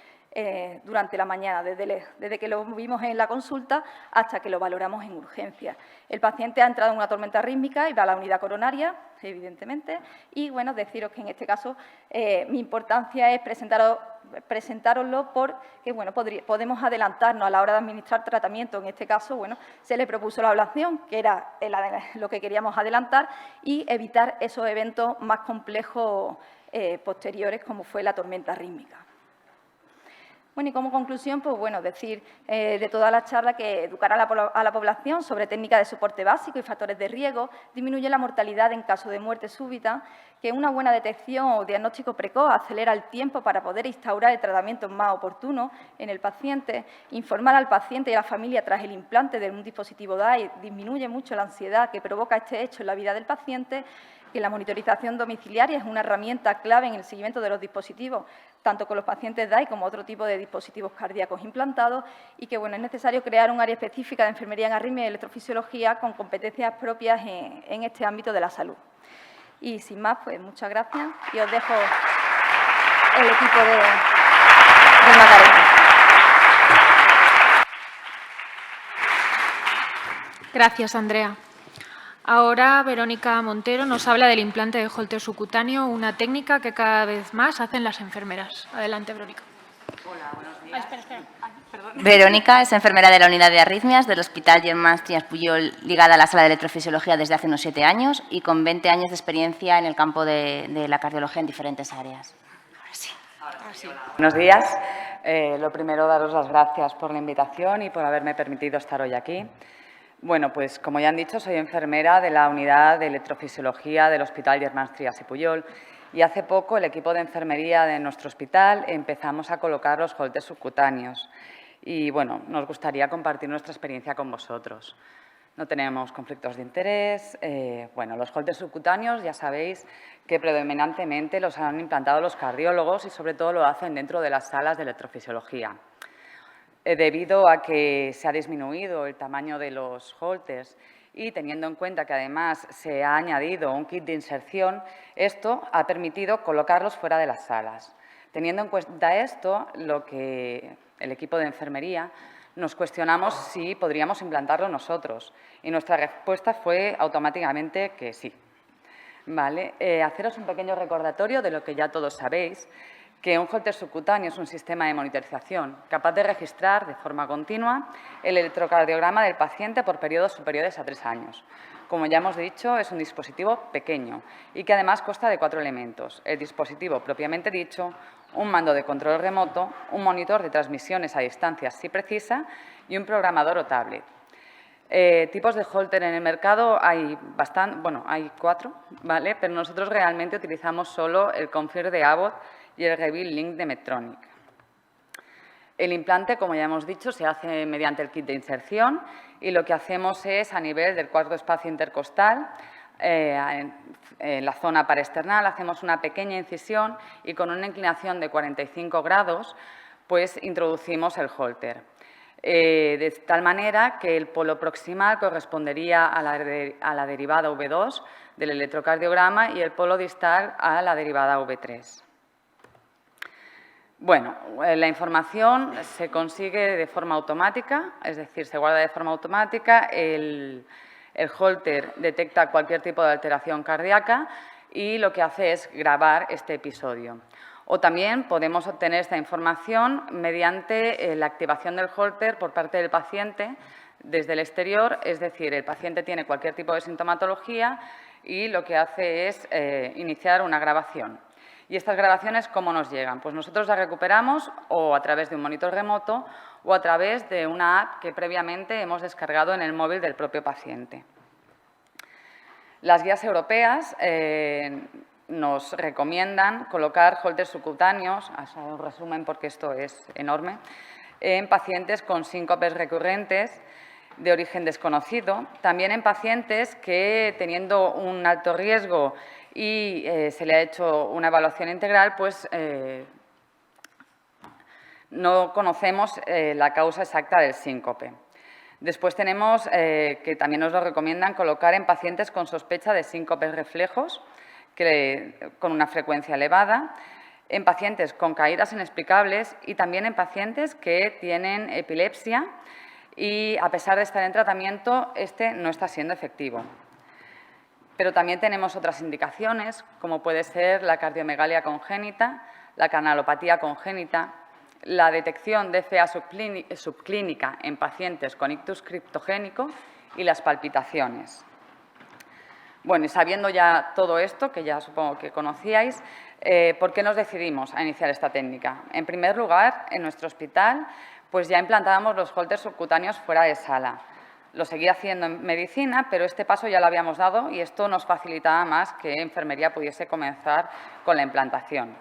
durante la mañana, desde que lo vimos en la consulta hasta que lo valoramos en urgencia. El paciente ha entrado en una tormenta rítmica y va a la unidad coronaria, evidentemente, y, bueno, deciros que en este caso mi importancia es presentároslo porque, bueno, podemos adelantarnos a la hora de administrar tratamiento. En este caso, bueno, se le propuso la ablación, que era lo que queríamos adelantar, y evitar esos eventos más complejos posteriores, como fue la tormenta rítmica. Bueno, y como conclusión, pues bueno, decir de toda la charla que educar a la población sobre técnicas de soporte básico y factores de riesgo disminuye la mortalidad en caso de muerte súbita, que una buena detección o diagnóstico precoz acelera el tiempo para poder instaurar el tratamiento más oportuno en el paciente, informar al paciente y a la familia tras el implante de un dispositivo DAI disminuye mucho la ansiedad que provoca este hecho en la vida del paciente, que la monitorización domiciliaria es una herramienta clave en el seguimiento de los dispositivos, tanto con los pacientes DAI como otro tipo de dispositivos cardíacos implantados, y que, bueno, es necesario crear un área específica de enfermería en arritmia y electrofisiología con competencias propias en este ámbito de la salud. Y sin más, pues muchas gracias y os dejo el equipo de Macarena.
Gracias, Andrea. Ahora Verónica Montero nos habla del implante de Holter subcutáneo, una técnica que cada vez más hacen las enfermeras. Adelante, Verónica.
Hola, buenos días.
Espera.
Verónica es enfermera de la unidad de arritmias del Hospital Germán Trias Pujol, ligada a la sala de electrofisiología desde hace unos 7 años y con 20 años de experiencia en el campo de la cardiología en diferentes áreas.
Ahora sí. Hola. Buenos días. Lo primero, daros las gracias por la invitación y por haberme permitido estar hoy aquí. Bueno, pues como ya han dicho, soy enfermera de la unidad de electrofisiología del Hospital Germán Trias Pujol y hace poco el equipo de enfermería de nuestro hospital empezamos a colocar los Holter subcutáneos y, bueno, nos gustaría compartir nuestra experiencia con vosotros. no tenemos conflictos de interés. Bueno, los holters subcutáneos ya sabéis que predominantemente los han implantado los cardiólogos y sobre todo lo hacen dentro de las salas de electrofisiología. Debido a que se ha disminuido el tamaño de los holters y teniendo en cuenta que además se ha añadido un kit de inserción, esto ha permitido colocarlos fuera de las salas. Teniendo en cuenta esto, el equipo de enfermería nos cuestionamos si podríamos implantarlo nosotros y nuestra respuesta fue automáticamente que sí. ¿Vale? Haceros un pequeño recordatorio de lo que ya todos sabéis, que un holter subcutáneo es un sistema de monitorización capaz de registrar de forma continua el electrocardiograma del paciente por periodos superiores a 3 años. Como ya hemos dicho, es un dispositivo pequeño y que además consta de 4 elementos. El dispositivo propiamente dicho, un mando de control remoto, un monitor de transmisiones a distancia si precisa y un programador o tablet. Tipos de holter en el mercado hay hay 4, ¿vale? Pero nosotros realmente utilizamos solo el Confir de Abbott y el Reveal Link de Medtronic. El implante, como ya hemos dicho, se hace mediante el kit de inserción y lo que hacemos es, a nivel del cuarto espacio intercostal, en la zona paraesternal, hacemos una pequeña incisión y con una inclinación de 45 grados, pues introducimos el holter. De tal manera que el polo proximal correspondería a la derivada V2 del electrocardiograma y el polo distal a la derivada V3. Bueno, la información se consigue de forma automática, es decir, se guarda de forma automática. El holter detecta cualquier tipo de alteración cardíaca y lo que hace es grabar este episodio. O también podemos obtener esta información mediante la activación del holter por parte del paciente desde el exterior, es decir, el paciente tiene cualquier tipo de sintomatología y lo que hace es iniciar una grabación. ¿Y estas grabaciones cómo nos llegan? Pues nosotros las recuperamos o a través de un monitor remoto o a través de una app que previamente hemos descargado en el móvil del propio paciente. Las guías europeas nos recomiendan colocar holters subcutáneos, un resumen porque esto es enorme, en pacientes con síncopes recurrentes de origen desconocido, también en pacientes que, teniendo un alto riesgo y se le ha hecho una evaluación integral, pues no conocemos la causa exacta del síncope. Después tenemos que también nos lo recomiendan colocar en pacientes con sospecha de síncopes reflejos, con una frecuencia elevada, en pacientes con caídas inexplicables y también en pacientes que tienen epilepsia y, a pesar de estar en tratamiento, este no está siendo efectivo. Pero también tenemos otras indicaciones, como puede ser la cardiomegalia congénita, la canalopatía congénita, la detección de FA subclínica en pacientes con ictus criptogénico y las palpitaciones. Bueno, y sabiendo ya todo esto, que ya supongo que conocíais, ¿por qué nos decidimos a iniciar esta técnica? En primer lugar, en nuestro hospital, pues ya implantábamos los holters subcutáneos fuera de sala. Lo seguía haciendo en medicina, pero este paso ya lo habíamos dado y esto nos facilitaba más que enfermería pudiese comenzar con la implantación.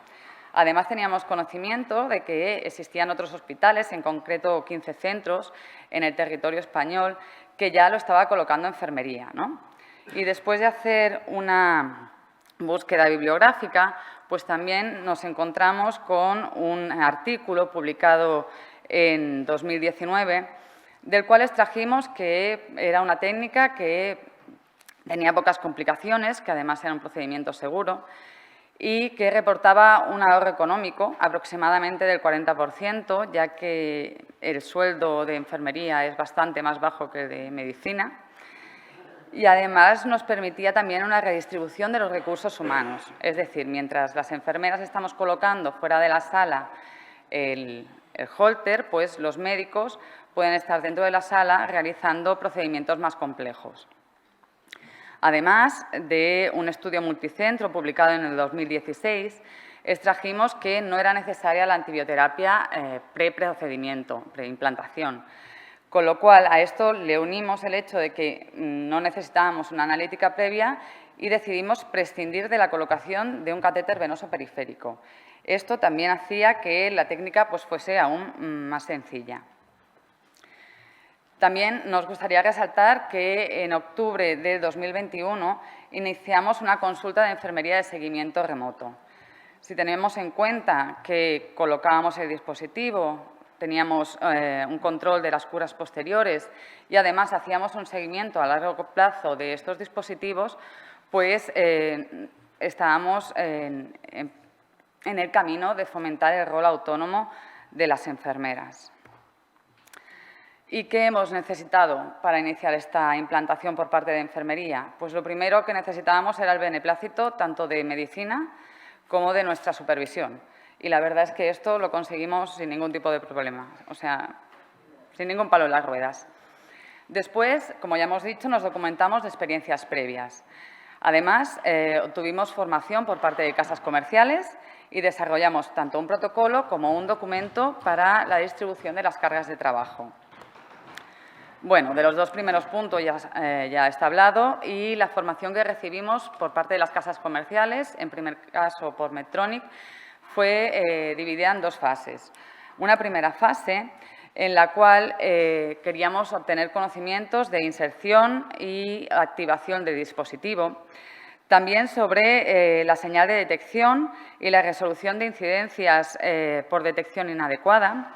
Además, teníamos conocimiento de que existían otros hospitales, en concreto 15 centros en el territorio español, que ya lo estaba colocando enfermería, ¿no? Y después de hacer una búsqueda bibliográfica, pues también nos encontramos con un artículo publicado en 2019, del cual extrajimos que era una técnica que tenía pocas complicaciones, que además era un procedimiento seguro y que reportaba un ahorro económico aproximadamente del 40%, ya que el sueldo de enfermería es bastante más bajo que el de medicina. Y además nos permitía también una redistribución de los recursos humanos. Es decir, mientras las enfermeras estamos colocando fuera de la sala el holter, pues los médicos pueden estar dentro de la sala realizando procedimientos más complejos. Además de un estudio multicentro publicado en el 2016, extrajimos que no era necesaria la antibioterapia pre-procedimiento, preimplantación. Con lo cual, a esto le unimos el hecho de que no necesitábamos una analítica previa y decidimos prescindir de la colocación de un catéter venoso periférico. Esto también hacía que la técnica pues, fuese aún más sencilla. También nos gustaría resaltar que en octubre de 2021 iniciamos una consulta de enfermería de seguimiento remoto. Si tenemos en cuenta que colocábamos el dispositivo, teníamos un control de las curas posteriores y además hacíamos un seguimiento a largo plazo de estos dispositivos, pues estábamos en el camino de fomentar el rol autónomo de las enfermeras. ¿Y qué hemos necesitado para iniciar esta implantación por parte de enfermería? Pues lo primero que necesitábamos era el beneplácito tanto de medicina como de nuestra supervisión. Y la verdad es que esto lo conseguimos sin ningún tipo de problema, o sea, sin ningún palo en las ruedas. Después, como ya hemos dicho, nos documentamos de experiencias previas. Además, obtuvimos formación por parte de casas comerciales y desarrollamos tanto un protocolo como un documento para la distribución de las cargas de trabajo. Bueno, de los dos primeros puntos ya está hablado y la formación que recibimos por parte de las casas comerciales, en primer caso por Medtronic, fue dividida en dos fases. Una primera fase en la cual queríamos obtener conocimientos de inserción y activación del dispositivo, también sobre la señal de detección y la resolución de incidencias por detección inadecuada.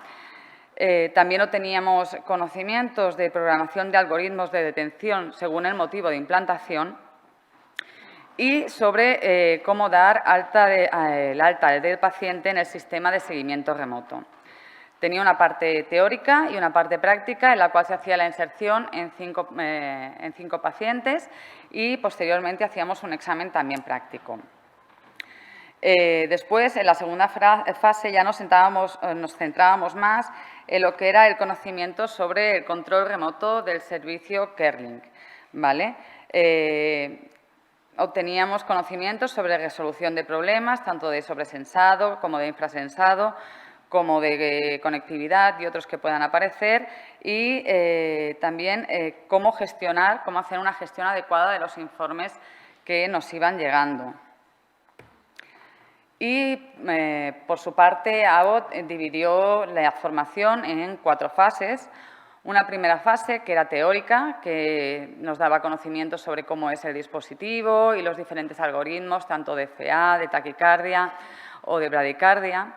También obteníamos conocimientos de programación de algoritmos de detención según el motivo de implantación y sobre cómo dar el alta del paciente en el sistema de seguimiento remoto. Tenía una parte teórica y una parte práctica en la cual se hacía la inserción en cinco pacientes y posteriormente hacíamos un examen también práctico. Después, en la segunda fase, ya nos centrábamos más en lo que era el conocimiento sobre el control remoto del servicio CareLink, ¿vale? Obteníamos conocimientos sobre resolución de problemas, tanto de sobresensado como de infrasensado, como de conectividad y otros que puedan aparecer, y también cómo hacer una gestión adecuada de los informes que nos iban llegando. Y, por su parte, Abbott dividió la formación en 4 fases. Una primera fase, que era teórica, que nos daba conocimientos sobre cómo es el dispositivo y los diferentes algoritmos, tanto de FA, de taquicardia o de bradicardia.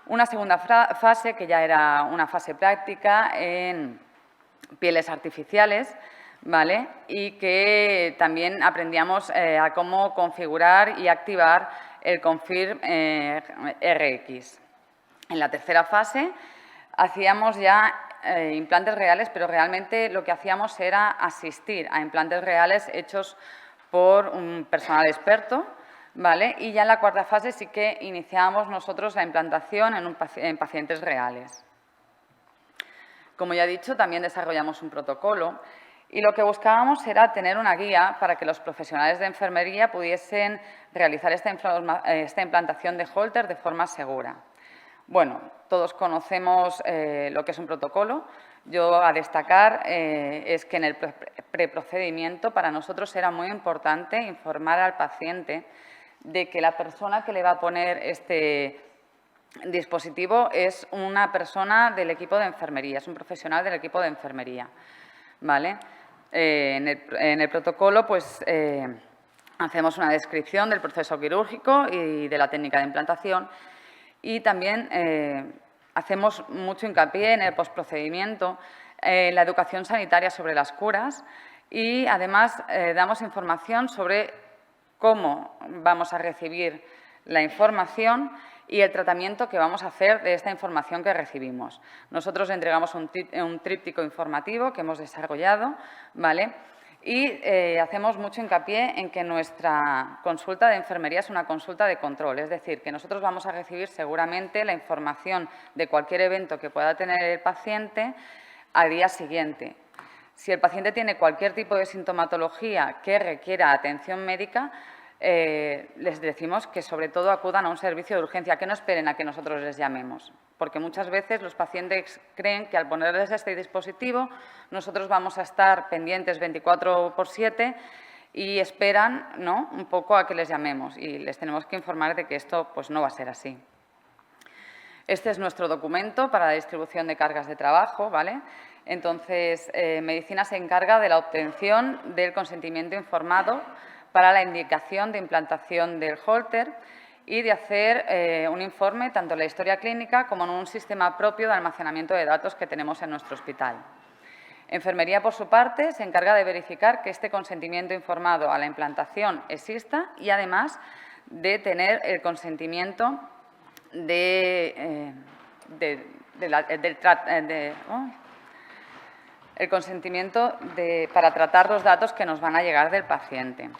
Una segunda fase, que ya era una fase práctica en pieles artificiales, ¿vale? Y que también aprendíamos a cómo configurar y activar el Confirm RX. En la tercera fase hacíamos ya implantes reales, pero realmente lo que hacíamos era asistir a implantes reales hechos por un personal experto, ¿vale? Y ya en la cuarta fase sí que iniciábamos nosotros la implantación en pacientes reales. Como ya he dicho, también desarrollamos un protocolo y lo que buscábamos era tener una guía para que los profesionales de enfermería pudiesen realizar esta implantación de Holter de forma segura. Bueno, todos conocemos lo que es un protocolo. Yo a destacar es que en el preprocedimiento para nosotros era muy importante informar al paciente de que la persona que le va a poner este dispositivo es una persona del equipo de enfermería, es un profesional del equipo de enfermería, ¿vale? En el protocolo, pues, hacemos una descripción del proceso quirúrgico y de la técnica de implantación y también hacemos mucho hincapié en el postprocedimiento, la educación sanitaria sobre las curas y, además, damos información sobre cómo vamos a recibir la información y el tratamiento que vamos a hacer de esta información que recibimos. Nosotros entregamos un tríptico informativo que hemos desarrollado, ¿vale? Y hacemos mucho hincapié en que nuestra consulta de enfermería es una consulta de control, es decir, que nosotros vamos a recibir seguramente la información de cualquier evento que pueda tener el paciente al día siguiente. Si el paciente tiene cualquier tipo de sintomatología que requiera atención médica, les decimos que sobre todo acudan a un servicio de urgencia, que no esperen a que nosotros les llamemos, porque muchas veces los pacientes creen que al ponerles este dispositivo nosotros vamos a estar pendientes 24/7 y esperan, ¿no?, un poco a que les llamemos y les tenemos que informar de que esto pues, no va a ser así. Este es nuestro documento para la distribución de cargas de trabajo, ¿vale? Entonces, Medicina se encarga de la obtención del consentimiento informado para la indicación de implantación del Holter y de hacer un informe tanto en la historia clínica como en un sistema propio de almacenamiento de datos que tenemos en nuestro hospital. Enfermería, por su parte, se encarga de verificar que este consentimiento informado a la implantación exista y, además, de tener el consentimiento para tratar los datos que nos van a llegar del paciente.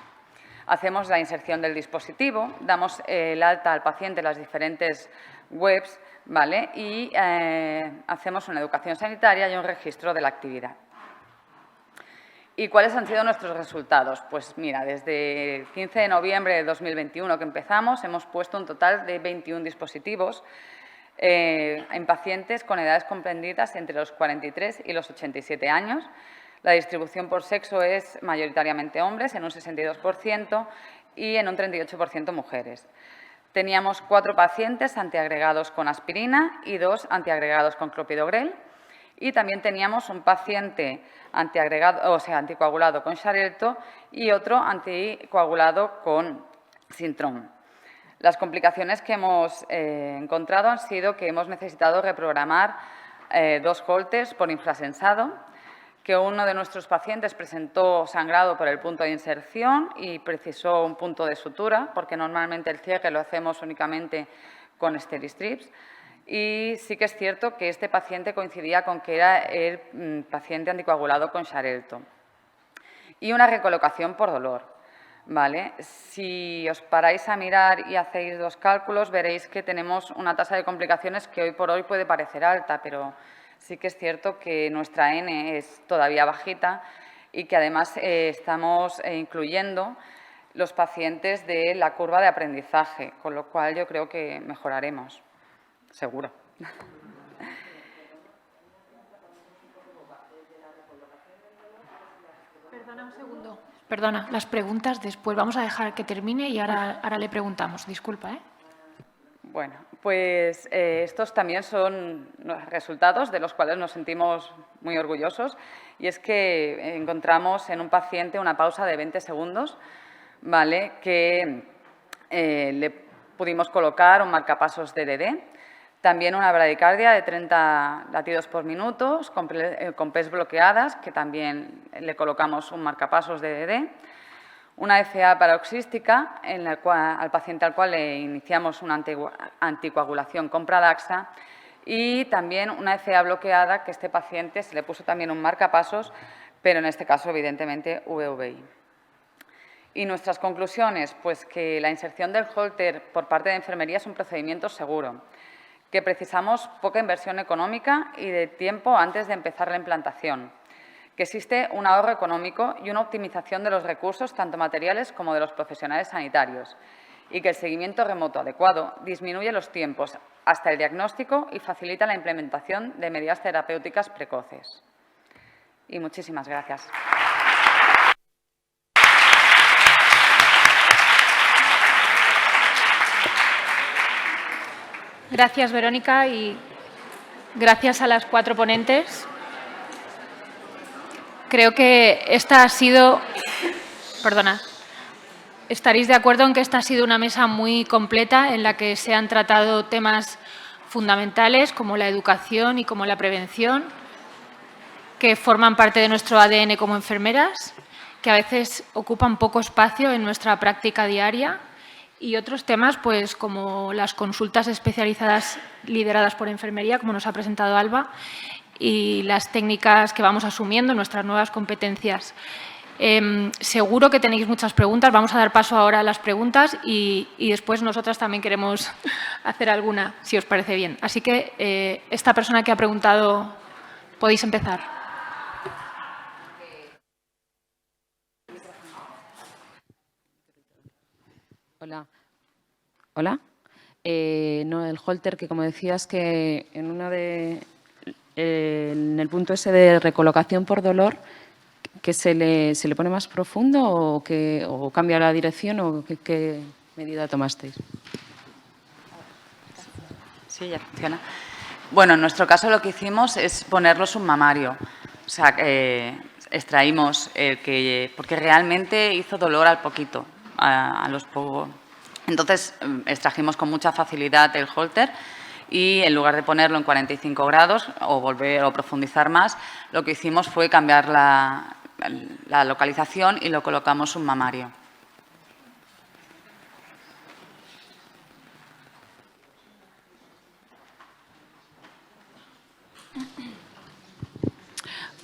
Hacemos la inserción del dispositivo, damos el alta al paciente en las diferentes webs, ¿vale? Y hacemos una educación sanitaria y un registro de la actividad. ¿Y cuáles han sido nuestros resultados? Pues mira, desde el 15 de noviembre de 2021 que empezamos, hemos puesto un total de 21 dispositivos en pacientes con edades comprendidas entre los 43 y los 87 años. La distribución por sexo es mayoritariamente hombres, en un 62%, y en un 38% mujeres. Teníamos 4 pacientes antiagregados con aspirina y 2 antiagregados con clopidogrel. Y también teníamos un paciente anticoagulado con Xarelto y otro anticoagulado con Sintrom. Las complicaciones que hemos encontrado han sido que hemos necesitado reprogramar 2 Holters por infrasensado, que uno de nuestros pacientes presentó sangrado por el punto de inserción y precisó un punto de sutura, porque normalmente el cierre lo hacemos únicamente con Steri-Strips. Y sí que es cierto que este paciente coincidía con que era el paciente anticoagulado con Xarelto. Y una recolocación por dolor, ¿vale? Si os paráis a mirar y hacéis 2 cálculos, veréis que tenemos una tasa de complicaciones que hoy por hoy puede parecer alta, pero sí que es cierto que nuestra N es todavía bajita y que además estamos incluyendo los pacientes de la curva de aprendizaje, con lo cual yo creo que mejoraremos. Seguro.
Perdona un segundo. Perdona, las preguntas después. Vamos a dejar que termine y ahora le preguntamos. Disculpa, ¿eh?
Bueno, pues estos también son resultados de los cuales nos sentimos muy orgullosos, y es que encontramos en un paciente una pausa de 20 segundos, ¿vale? Que le pudimos colocar un marcapasos de DD. También una bradicardia de 30 latidos por minuto, con PES bloqueadas, que también le colocamos un marcapasos de DD. Una FA paroxística, al paciente al cual le iniciamos una anticoagulación con Pradaxa. Y también una FA bloqueada, que a este paciente se le puso también un marcapasos, pero en este caso, evidentemente, VVI. Y nuestras conclusiones, pues que la inserción del Holter por parte de enfermería es un procedimiento seguro, que precisamos poca inversión económica y de tiempo antes de empezar la implantación, que existe un ahorro económico y una optimización de los recursos, tanto materiales como de los profesionales sanitarios, y que el seguimiento remoto adecuado disminuye los tiempos hasta el diagnóstico y facilita la implementación de medidas terapéuticas precoces. Y muchísimas gracias.
Gracias, Verónica, y gracias a las 4 ponentes. Creo que esta ha sido... Perdona. Estaréis de acuerdo en que esta ha sido una mesa muy completa en la que se han tratado temas fundamentales como la educación y como la prevención, que forman parte de nuestro ADN como enfermeras, que a veces ocupan poco espacio en nuestra práctica diaria, y otros temas, pues, como las consultas especializadas lideradas por enfermería, como nos ha presentado Alba, y las técnicas que vamos asumiendo, nuestras nuevas competencias. Seguro que tenéis muchas preguntas. Vamos a dar paso ahora a las preguntas y después nosotras también queremos hacer alguna, si os parece bien. Así que esta persona que ha preguntado, podéis empezar.
Hola. Hola. No, el Holter, que como decías que en el punto ese de recolocación por dolor, que se le pone más profundo o cambia la dirección, o qué medida tomasteis.
Sí, ya funciona. Bueno, en nuestro caso lo que hicimos es ponerlos un mamario. O sea, extraímos porque realmente hizo dolor al poquito, a los pocos. Entonces, extrajimos con mucha facilidad el Holter y en lugar de ponerlo en 45 grados o volver o profundizar más, lo que hicimos fue cambiar la localización y lo colocamos un mamario.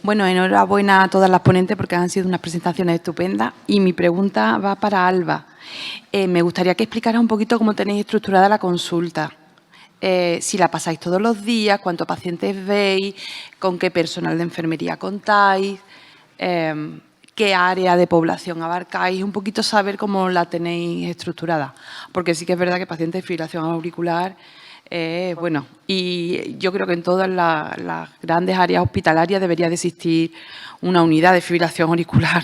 Bueno, enhorabuena a todas las ponentes porque han sido unas presentaciones estupendas y mi pregunta va para Alba. Me gustaría que explicara un poquito cómo tenéis estructurada la consulta. Si la pasáis todos los días, cuántos pacientes veis, con qué personal de enfermería contáis, qué área de población abarcáis, un poquito saber cómo la tenéis estructurada. Porque sí que es verdad que pacientes de fibrilación auricular, bueno, y yo creo que en todas las grandes áreas hospitalarias debería de existir una unidad de fibrilación auricular,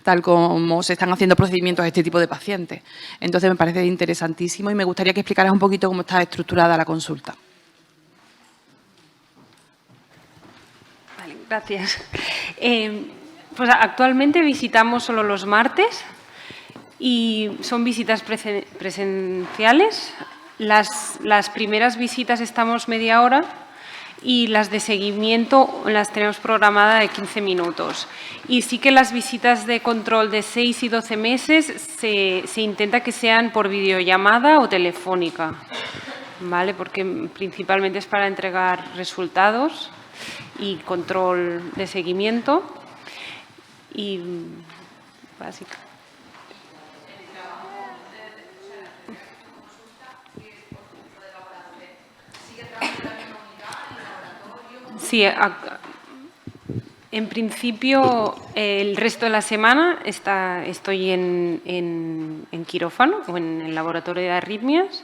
tal como se están haciendo procedimientos a este tipo de pacientes. Entonces, me parece interesantísimo y me gustaría que explicaras un poquito cómo está estructurada la consulta.
Vale, gracias. Pues actualmente visitamos solo los martes y son visitas presenciales. Las primeras visitas estamos media hora y las de seguimiento las tenemos programadas de 15 minutos. Y sí que las visitas de control de 6 y 12 meses se intenta que sean por videollamada o telefónica, ¿vale? Porque principalmente es para entregar resultados y control de seguimiento. Y básicamente. Sí, en principio el resto de la semana estoy en quirófano o en el laboratorio de arritmias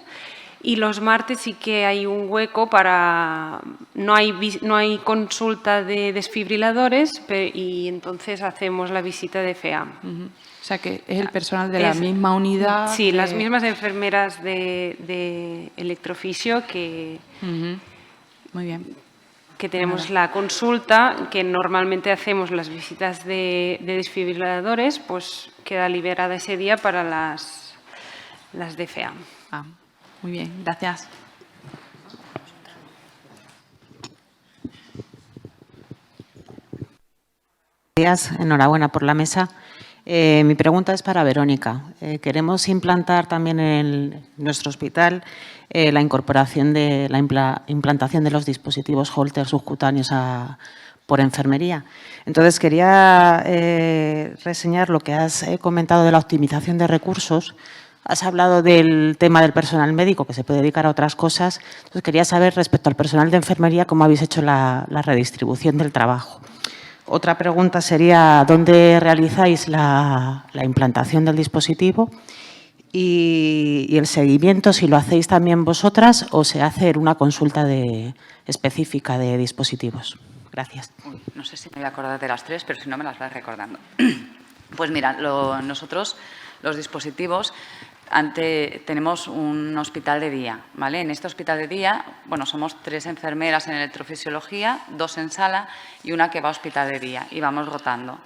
y los martes sí que hay un hueco para… No hay consulta de desfibriladores y entonces hacemos la visita de FEAM.
O sea, que es el personal de la misma unidad.
Sí, las mismas enfermeras de electrofisio que…
Muy bien.
Que tenemos la consulta, que normalmente hacemos las visitas de desfibriladores, pues queda liberada ese día para las de FEAM.
Muy bien, gracias.
Gracias, enhorabuena por la mesa. Mi pregunta es para Verónica. Queremos implantar también en nuestro hospital la incorporación de la implantación de los dispositivos Holter subcutáneos por enfermería. Entonces, quería reseñar lo que has comentado de la optimización de recursos. Has hablado del tema del personal médico, que se puede dedicar a otras cosas. Entonces, quería saber, respecto al personal de enfermería, cómo habéis hecho la redistribución del trabajo. Otra pregunta sería, ¿dónde realizáis la implantación del dispositivo? Y el seguimiento, si lo hacéis también vosotras o se hace en una consulta específica de dispositivos. Gracias.
No sé si me voy a acordar de las tres, pero si no me las vas recordando. Pues mira, nosotros, los dispositivos, tenemos un hospital de día, ¿vale? En este hospital de día, bueno, somos 3 enfermeras en electrofisiología, 2 en sala y una que va a hospital de día y vamos rotando,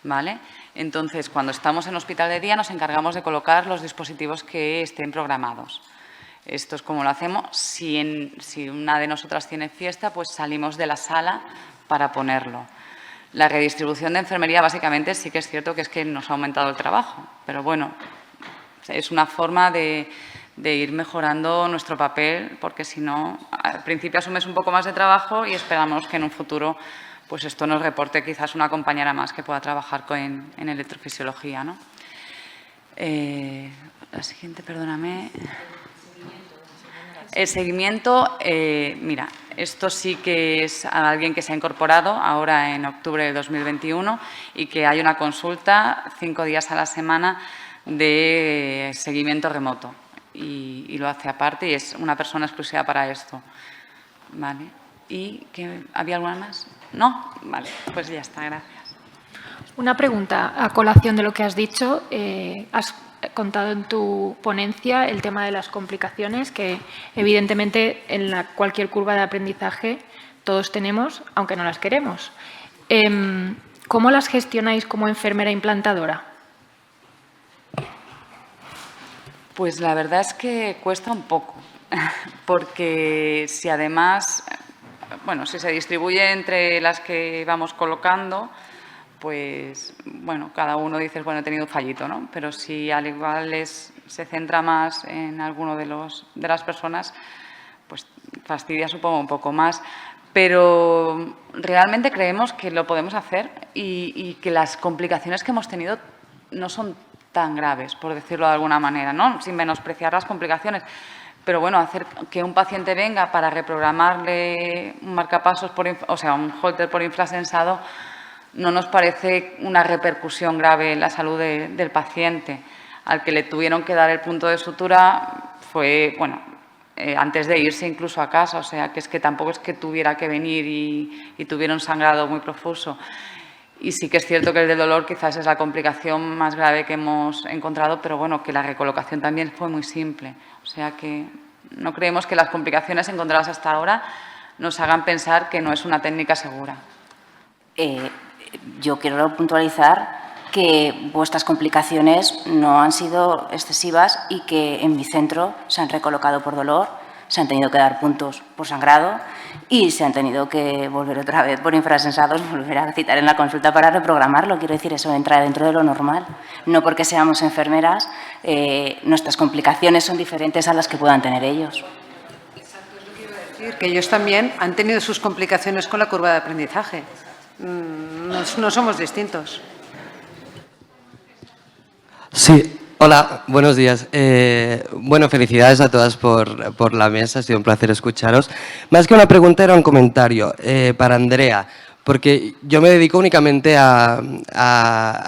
¿vale? Entonces, cuando estamos en hospital de día nos encargamos de colocar los dispositivos que estén programados. Esto es como lo hacemos. Si una de nosotras tiene fiesta, pues salimos de la sala para ponerlo. La redistribución de enfermería, básicamente, sí que es cierto que es que nos ha aumentado el trabajo, pero bueno, es una forma de ir mejorando nuestro papel, porque si no, al principio asumes un poco más de trabajo y esperamos que en un futuro pues esto nos reporte quizás una compañera más que pueda trabajar en electrofisiología, ¿no? La siguiente, perdóname. El seguimiento, mira, esto sí que es alguien que se ha incorporado ahora en octubre de 2021 y que hay una consulta 5 días a la semana de seguimiento remoto y lo hace aparte y es una persona exclusiva para esto. ¿Vale? ¿Y había alguna más? ¿No? Vale, pues ya está, gracias.
Una pregunta a colación de lo que has dicho. Has contado en tu ponencia el tema de las complicaciones que evidentemente en cualquier curva de aprendizaje todos tenemos, aunque no las queremos. ¿Cómo las gestionáis como enfermera implantadora?
Pues la verdad es que cuesta un poco, porque si además, bueno, si se distribuye entre las que vamos colocando, pues, bueno, cada uno dice, bueno, he tenido un fallito, ¿no? Pero si al igual se centra más en alguno de las personas, pues fastidia, supongo, un poco más. Pero realmente creemos que lo podemos hacer y que las complicaciones que hemos tenido no son tan graves, por decirlo de alguna manera, ¿no? Sin menospreciar las complicaciones. Pero bueno, hacer que un paciente venga para reprogramarle un marcapasos, un Holter por infrasensado, no nos parece una repercusión grave en la salud del paciente. Al que le tuvieron que dar el punto de sutura fue, bueno, antes de irse incluso a casa, o sea, que es que tampoco es que tuviera que venir y tuviera un sangrado muy profuso. Y sí que es cierto que el del dolor quizás es la complicación más grave que hemos encontrado, pero bueno, que la recolocación también fue muy simple. O sea que no creemos que las complicaciones encontradas hasta ahora nos hagan pensar que no es una técnica segura.
Yo quiero puntualizar que vuestras complicaciones no han sido excesivas y que en mi centro se han recolocado por dolor, se han tenido que dar puntos por sangrado y se han tenido que volver otra vez por infrasensados, volver a citar en la consulta para reprogramarlo. Quiero decir, eso entra dentro de lo normal. No porque seamos enfermeras, nuestras complicaciones son diferentes a las que puedan tener ellos.
Exacto, es lo que iba a decir, que ellos también han tenido sus complicaciones con la curva de aprendizaje. No somos distintos.
Sí, hola, buenos días. Bueno, felicidades a todas por la mesa, ha sido un placer escucharos. Más que una pregunta era un comentario para Andrea, porque yo me dedico únicamente a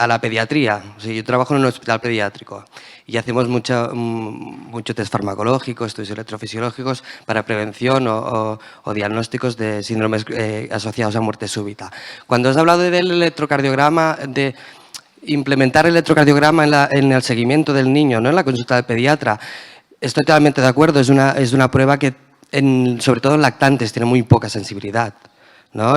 la pediatría. O sea, yo trabajo en un hospital pediátrico y hacemos mucho test farmacológico, estudios electrofisiológicos para prevención o diagnósticos de síndromes asociados a muerte súbita. Cuando has hablado del electrocardiograma, de implementar el electrocardiograma en el seguimiento del niño, ¿no? En la consulta del pediatra, estoy totalmente de acuerdo, es una prueba que, sobre todo en lactantes, tiene muy poca sensibilidad, ¿no?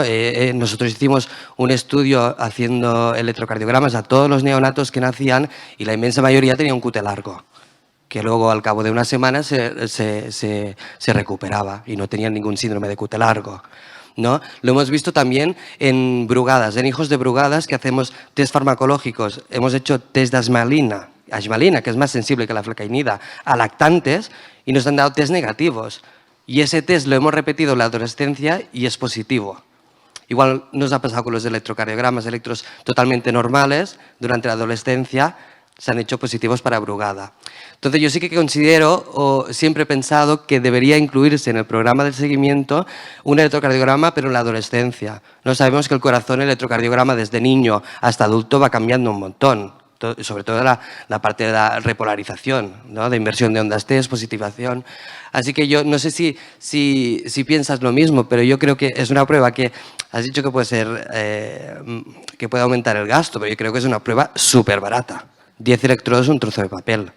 Nosotros hicimos un estudio haciendo electrocardiogramas a todos los neonatos que nacían y la inmensa mayoría tenía un QT largo, que luego al cabo de una semana se recuperaba y no tenían ningún síndrome de QT largo, ¿no? Lo hemos visto también en Brugadas, en hijos de Brugadas que hacemos test farmacológicos. Hemos hecho test de Ashmalina, que es más sensible que la flecainida, a lactantes y nos han dado test negativos. Y ese test lo hemos repetido en la adolescencia y es positivo. Igual nos ha pasado con los electrocardiogramas, electros totalmente normales durante la adolescencia, se han hecho positivos para Brugada. Entonces, yo sí que considero, o siempre he pensado, que debería incluirse en el programa de seguimiento un electrocardiograma, pero en la adolescencia. No sabemos que el corazón, el electrocardiograma, desde niño hasta adulto va cambiando un montón, sobre todo la parte de la repolarización, ¿no? De inversión de ondas T, positivación. Así que yo no sé si piensas lo mismo, pero yo creo que es una prueba que has dicho que puede ser, que puede aumentar el gasto, pero yo creo que es una prueba súper barata. 10 electrodos, un trozo de papel,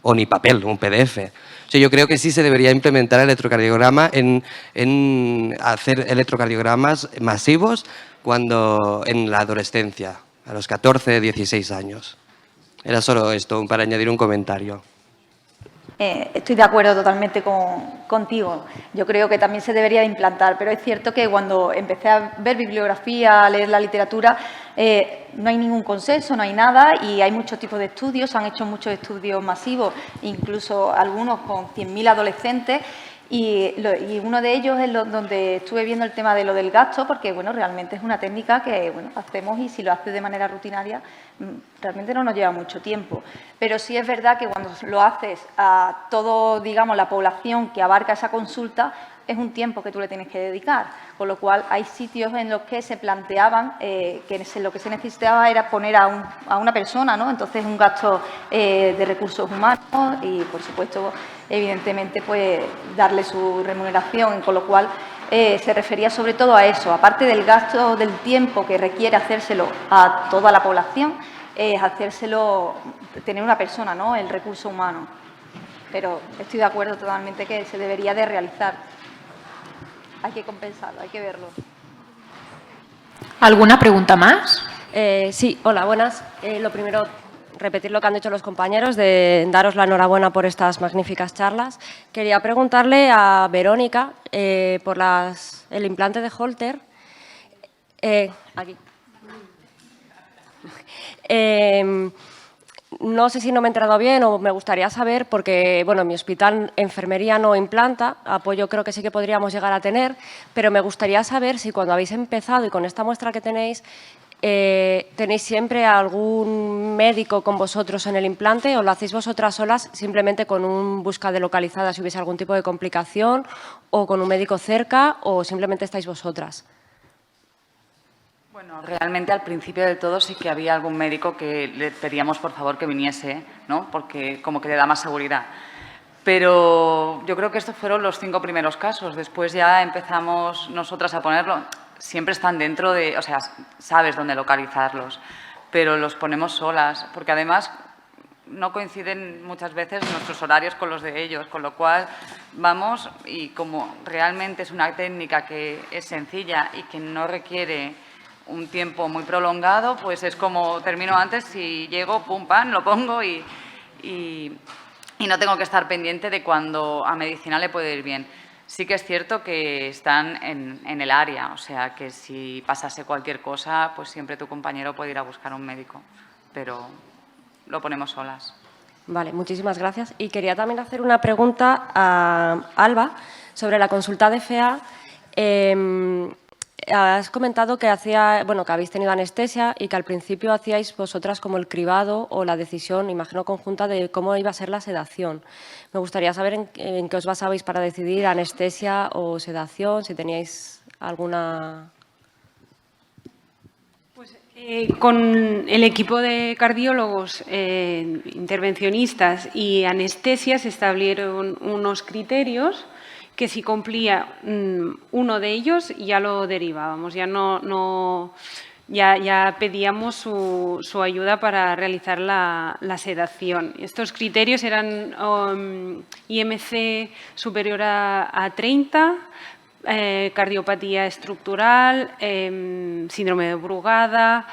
o ni papel, un PDF. O sea, yo creo que sí se debería implementar el electrocardiograma en hacer electrocardiogramas masivos en la adolescencia, a los 14, 16 años. Era solo esto, para añadir un comentario.
Estoy de acuerdo totalmente contigo. Yo creo que también se debería de implantar, pero es cierto que cuando empecé a ver bibliografía, a leer la literatura, no hay ningún consenso, no hay nada y hay muchos tipos de estudios, se han hecho muchos estudios masivos, incluso algunos con 100.000 adolescentes. Y uno de ellos es donde estuve viendo el tema de lo del gasto, porque bueno, realmente es una técnica que bueno, hacemos y si lo haces de manera rutinaria realmente no nos lleva mucho tiempo. Pero sí es verdad que cuando lo haces a todo, digamos, la población que abarca esa consulta, es un tiempo que tú le tienes que dedicar, con lo cual hay sitios en los que se planteaban que lo que se necesitaba era poner a una persona, ¿no? Entonces un gasto de recursos humanos y, por supuesto, evidentemente, pues darle su remuneración, con lo cual se refería sobre todo a eso, aparte del gasto del tiempo que requiere hacérselo a toda la población, es hacérselo, tener una persona, ¿no?, el recurso humano. Pero estoy de acuerdo totalmente que se debería de realizar. Hay que compensarlo, hay que verlo.
¿Alguna pregunta más?
Sí, hola, buenas. Lo primero, repetir lo que han dicho los compañeros, de daros la enhorabuena por estas magníficas charlas. Quería preguntarle a Verónica por el implante de Holter. Aquí. No sé si no me he enterado bien o me gustaría saber, porque bueno, en mi hospital enfermería no implanta, apoyo creo que sí que podríamos llegar a tener, pero me gustaría saber si cuando habéis empezado y con esta muestra que tenéis, ¿tenéis siempre algún médico con vosotros en el implante o lo hacéis vosotras solas simplemente con un búsqueda localizada si hubiese algún tipo de complicación o con un médico cerca o simplemente estáis vosotras?
Bueno, realmente al principio del todo sí que había algún médico que le pedíamos por favor que viniese, ¿no?, porque como que le da más seguridad. Pero yo creo que estos fueron los 5 primeros casos. Después ya empezamos nosotras a ponerlo. Siempre están dentro de, o sea, sabes dónde localizarlos, pero los ponemos solas, porque además no coinciden muchas veces nuestros horarios con los de ellos, con lo cual vamos y como realmente es una técnica que es sencilla y que no requiere un tiempo muy prolongado, pues es como termino antes, si llego, pum, pam, lo pongo y no tengo que estar pendiente de cuando a medicina le puede ir bien. Sí que es cierto que están en el área, o sea, que si pasase cualquier cosa, pues siempre tu compañero puede ir a buscar un médico, pero lo ponemos solas.
Vale, muchísimas gracias. Y quería también hacer una pregunta a Alba sobre la consulta de FA. Has comentado que que habéis tenido anestesia y que al principio hacíais vosotras como el cribado o la decisión, imagino conjunta, de cómo iba a ser la sedación. Me gustaría saber en qué os basabais para decidir anestesia o sedación, si teníais alguna...
Con el equipo de cardiólogos, intervencionistas y anestesias se establecieron unos criterios que si cumplía uno de ellos ya lo derivábamos, ya pedíamos su ayuda para realizar la sedación. Estos criterios eran IMC superior a 30, cardiopatía estructural, síndrome de Brugada,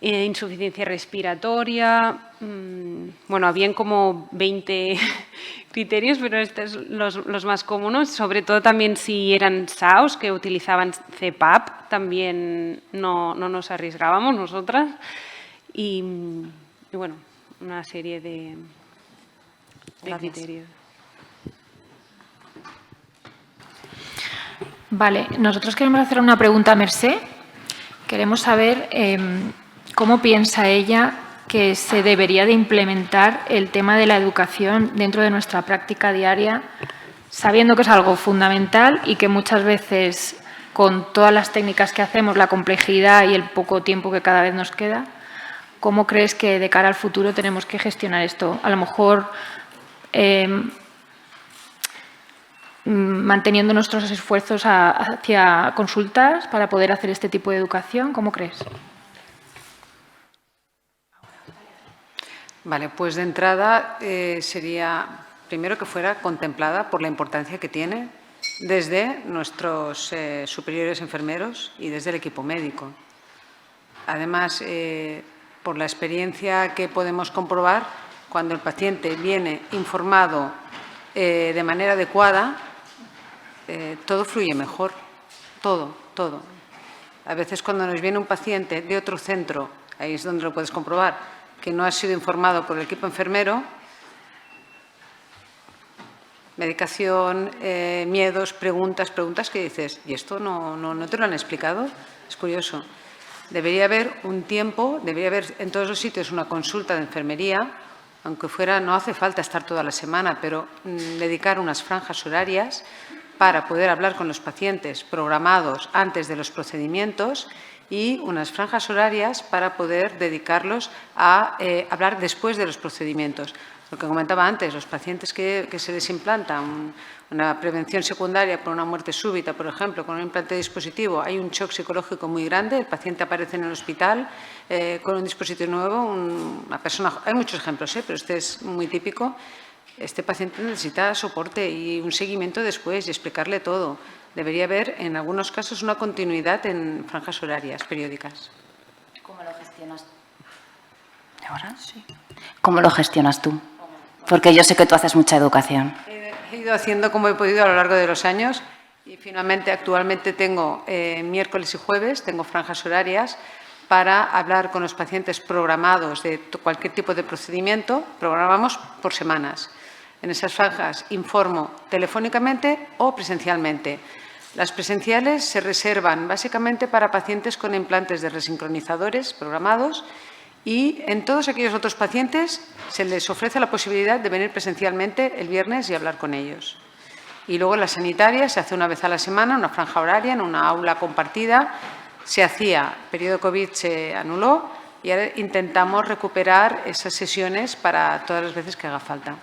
insuficiencia respiratoria. Bueno, habían como 20 criterios, pero estos los más comunes, sobre todo también si eran SAOS que utilizaban CPAP, también no nos arriesgábamos nosotras. Y bueno, una serie de criterios.
Vale, nosotros queremos hacer una pregunta a Mercé. Queremos saber cómo piensa ella que se debería de implementar el tema de la educación dentro de nuestra práctica diaria, sabiendo que es algo fundamental y que muchas veces, con todas las técnicas que hacemos, la complejidad y el poco tiempo que cada vez nos queda, ¿cómo crees que de cara al futuro tenemos que gestionar esto? A lo mejor manteniendo nuestros esfuerzos hacia consultas para poder hacer este tipo de educación. ¿Cómo crees?
Vale, pues de entrada sería primero que fuera contemplada por la importancia que tiene desde nuestros superiores enfermeros y desde el equipo médico. Además, por la experiencia que podemos comprobar, cuando el paciente viene informado de manera adecuada, todo fluye mejor, todo. A veces cuando nos viene un paciente de otro centro, ahí es donde lo puedes comprobar, que no ha sido informado por el equipo enfermero, medicación, miedos, preguntas que dices, ¿y esto no te lo han explicado? Es curioso. Debería haber un tiempo, debería haber en todos los sitios una consulta de enfermería, aunque fuera, no hace falta estar toda la semana, pero dedicar unas franjas horarias para poder hablar con los pacientes programados antes de los procedimientos y unas franjas horarias para poder dedicarlos a hablar después de los procedimientos. Lo que comentaba antes, los pacientes que se les implanta una prevención secundaria por una muerte súbita, por ejemplo, con un implante de dispositivo, hay un shock psicológico muy grande, el paciente aparece en el hospital con un dispositivo nuevo, una persona, hay muchos ejemplos, pero este es muy típico. Este paciente necesita soporte y un seguimiento después y explicarle todo. Debería haber, en algunos casos, una continuidad en franjas horarias periódicas.
¿Cómo lo gestionas? ¿Ahora? Sí. ¿Cómo lo gestionas tú? Porque yo sé que tú haces mucha educación.
He ido haciendo como he podido a lo largo de los años y finalmente actualmente tengo miércoles y jueves, tengo franjas horarias para hablar con los pacientes programados de cualquier tipo de procedimiento, programamos por semanas. En esas franjas informo telefónicamente o presencialmente. Las presenciales se reservan básicamente para pacientes con implantes de resincronizadores programados y en todos aquellos otros pacientes se les ofrece la posibilidad de venir presencialmente el viernes y hablar con ellos. Y luego en la sanitaria se hace una vez a la semana, una franja horaria, en una aula compartida. Se hacía, periodo COVID se anuló y ahora intentamos recuperar esas sesiones para todas las veces que haga falta.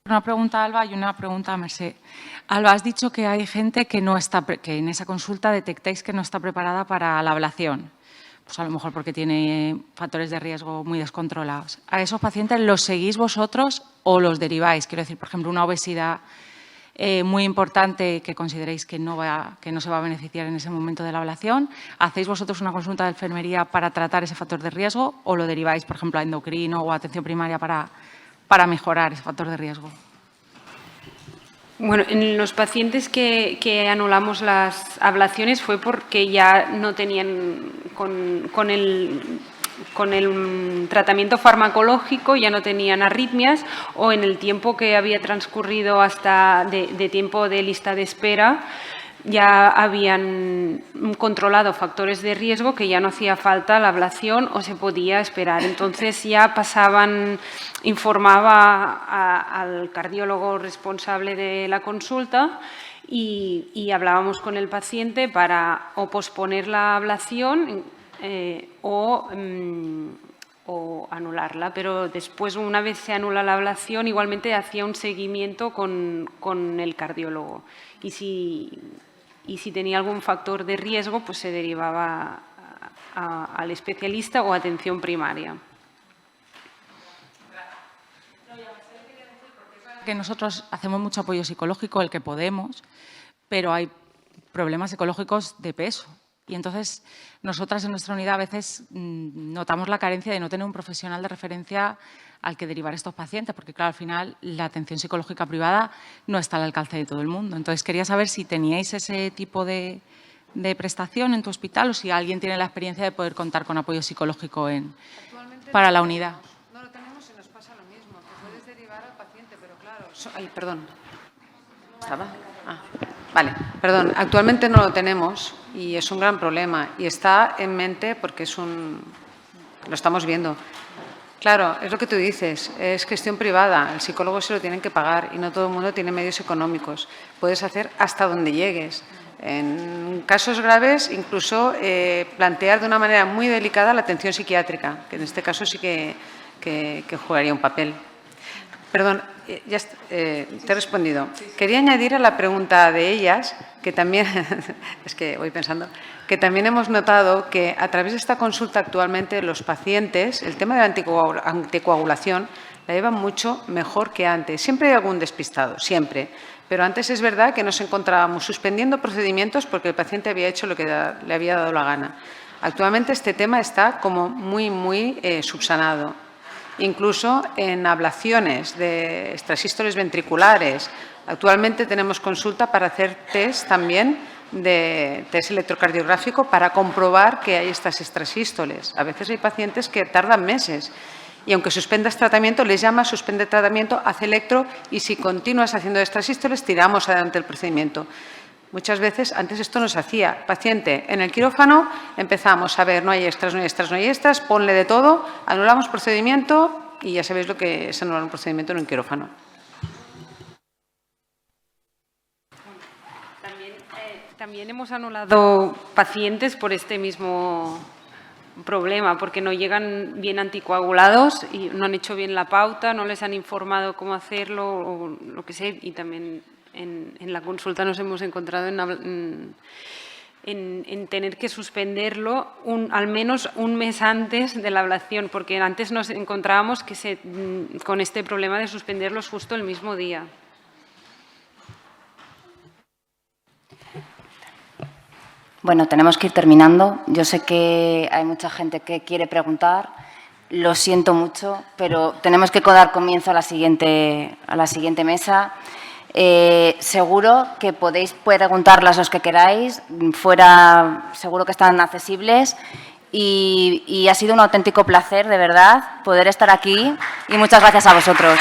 Una pregunta a Alba y una pregunta a Mercé. Alba, has dicho que hay gente que en esa consulta detectáis que no está preparada para la ablación. Pues a lo mejor porque tiene factores de riesgo muy descontrolados. ¿A esos pacientes los seguís vosotros o los deriváis? Quiero decir, por ejemplo, una obesidad muy importante que consideréis que no se va a beneficiar en ese momento de la ablación. ¿Hacéis vosotros una consulta de enfermería para tratar ese factor de riesgo o lo deriváis, por ejemplo, a endocrino o a atención primaria para mejorar ese factor de riesgo?
Bueno, en los pacientes que anulamos las ablaciones fue porque ya no tenían con el tratamiento farmacológico, ya no tenían arritmias o en el tiempo que había transcurrido hasta de tiempo de lista de espera ya habían controlado factores de riesgo que ya no hacía falta la ablación o se podía esperar. Entonces ya informaba al cardiólogo responsable de la consulta y hablábamos con el paciente para o posponer la ablación o anularla. Pero después, una vez se anula la ablación, igualmente hacía un seguimiento con el cardiólogo. Y si tenía algún factor de riesgo, pues se derivaba al especialista o atención primaria.
Que nosotros hacemos mucho apoyo psicológico, el que podemos, pero hay problemas psicológicos de peso. Y entonces, nosotras en nuestra unidad a veces notamos la carencia de no tener un profesional de referencia al que derivar estos pacientes, porque claro, al final la atención psicológica privada no está al alcance de todo el mundo. Entonces, quería saber si teníais ese tipo de prestación en tu hospital o si alguien tiene la experiencia de poder contar con apoyo psicológico para la unidad.
No lo tenemos y nos pasa lo mismo, que puedes derivar al paciente, pero claro... Ay, perdón. ¿Estaba? Vale, perdón. Actualmente no lo tenemos y es un gran problema y está en mente porque lo estamos viendo. Claro, es lo que tú dices, es gestión privada, el psicólogo se lo tienen que pagar y no todo el mundo tiene medios económicos. Puedes hacer hasta donde llegues. En casos graves, incluso plantear de una manera muy delicada la atención psiquiátrica, que en este caso sí que jugaría un papel. Perdón, ya te he respondido. Quería añadir a la pregunta de ellas, que también, es que voy pensando, que también hemos notado que a través de esta consulta actualmente los pacientes, el tema de la anticoagulación, la llevan mucho mejor que antes. Siempre hay algún despistado, siempre. Pero antes es verdad que nos encontrábamos suspendiendo procedimientos porque el paciente había hecho lo que le había dado la gana. Actualmente este tema está como muy subsanado. Incluso en ablaciones de extrasístoles ventriculares. Actualmente tenemos consulta para hacer test también de test electrocardiográfico para comprobar que hay estas extrasístoles. A veces hay pacientes que tardan meses y aunque suspendas tratamiento, les llama, suspende tratamiento, hace electro y si continúas haciendo extrasístoles, tiramos adelante el procedimiento. Muchas veces antes esto no se hacía. Paciente, en el quirófano empezamos a ver, no hay extras, ponle de todo, anulamos procedimiento y ya sabéis lo que es anular un procedimiento en un quirófano.
También hemos anulado pacientes por este mismo problema, porque no llegan bien anticoagulados y no han hecho bien la pauta, no les han informado cómo hacerlo o lo que sea, y también en la consulta nos hemos encontrado en tener que suspenderlo al menos un mes antes de la ablación, porque antes nos encontrábamos con este problema de suspenderlos justo el mismo día.
Bueno, tenemos que ir terminando. Yo sé que hay mucha gente que quiere preguntar. Lo siento mucho, pero tenemos que dar comienzo a la siguiente mesa. Seguro que podéis preguntarlas los que queráis. Fuera, seguro que están accesibles. Y ha sido un auténtico placer, de verdad, poder estar aquí. Y muchas gracias a vosotros.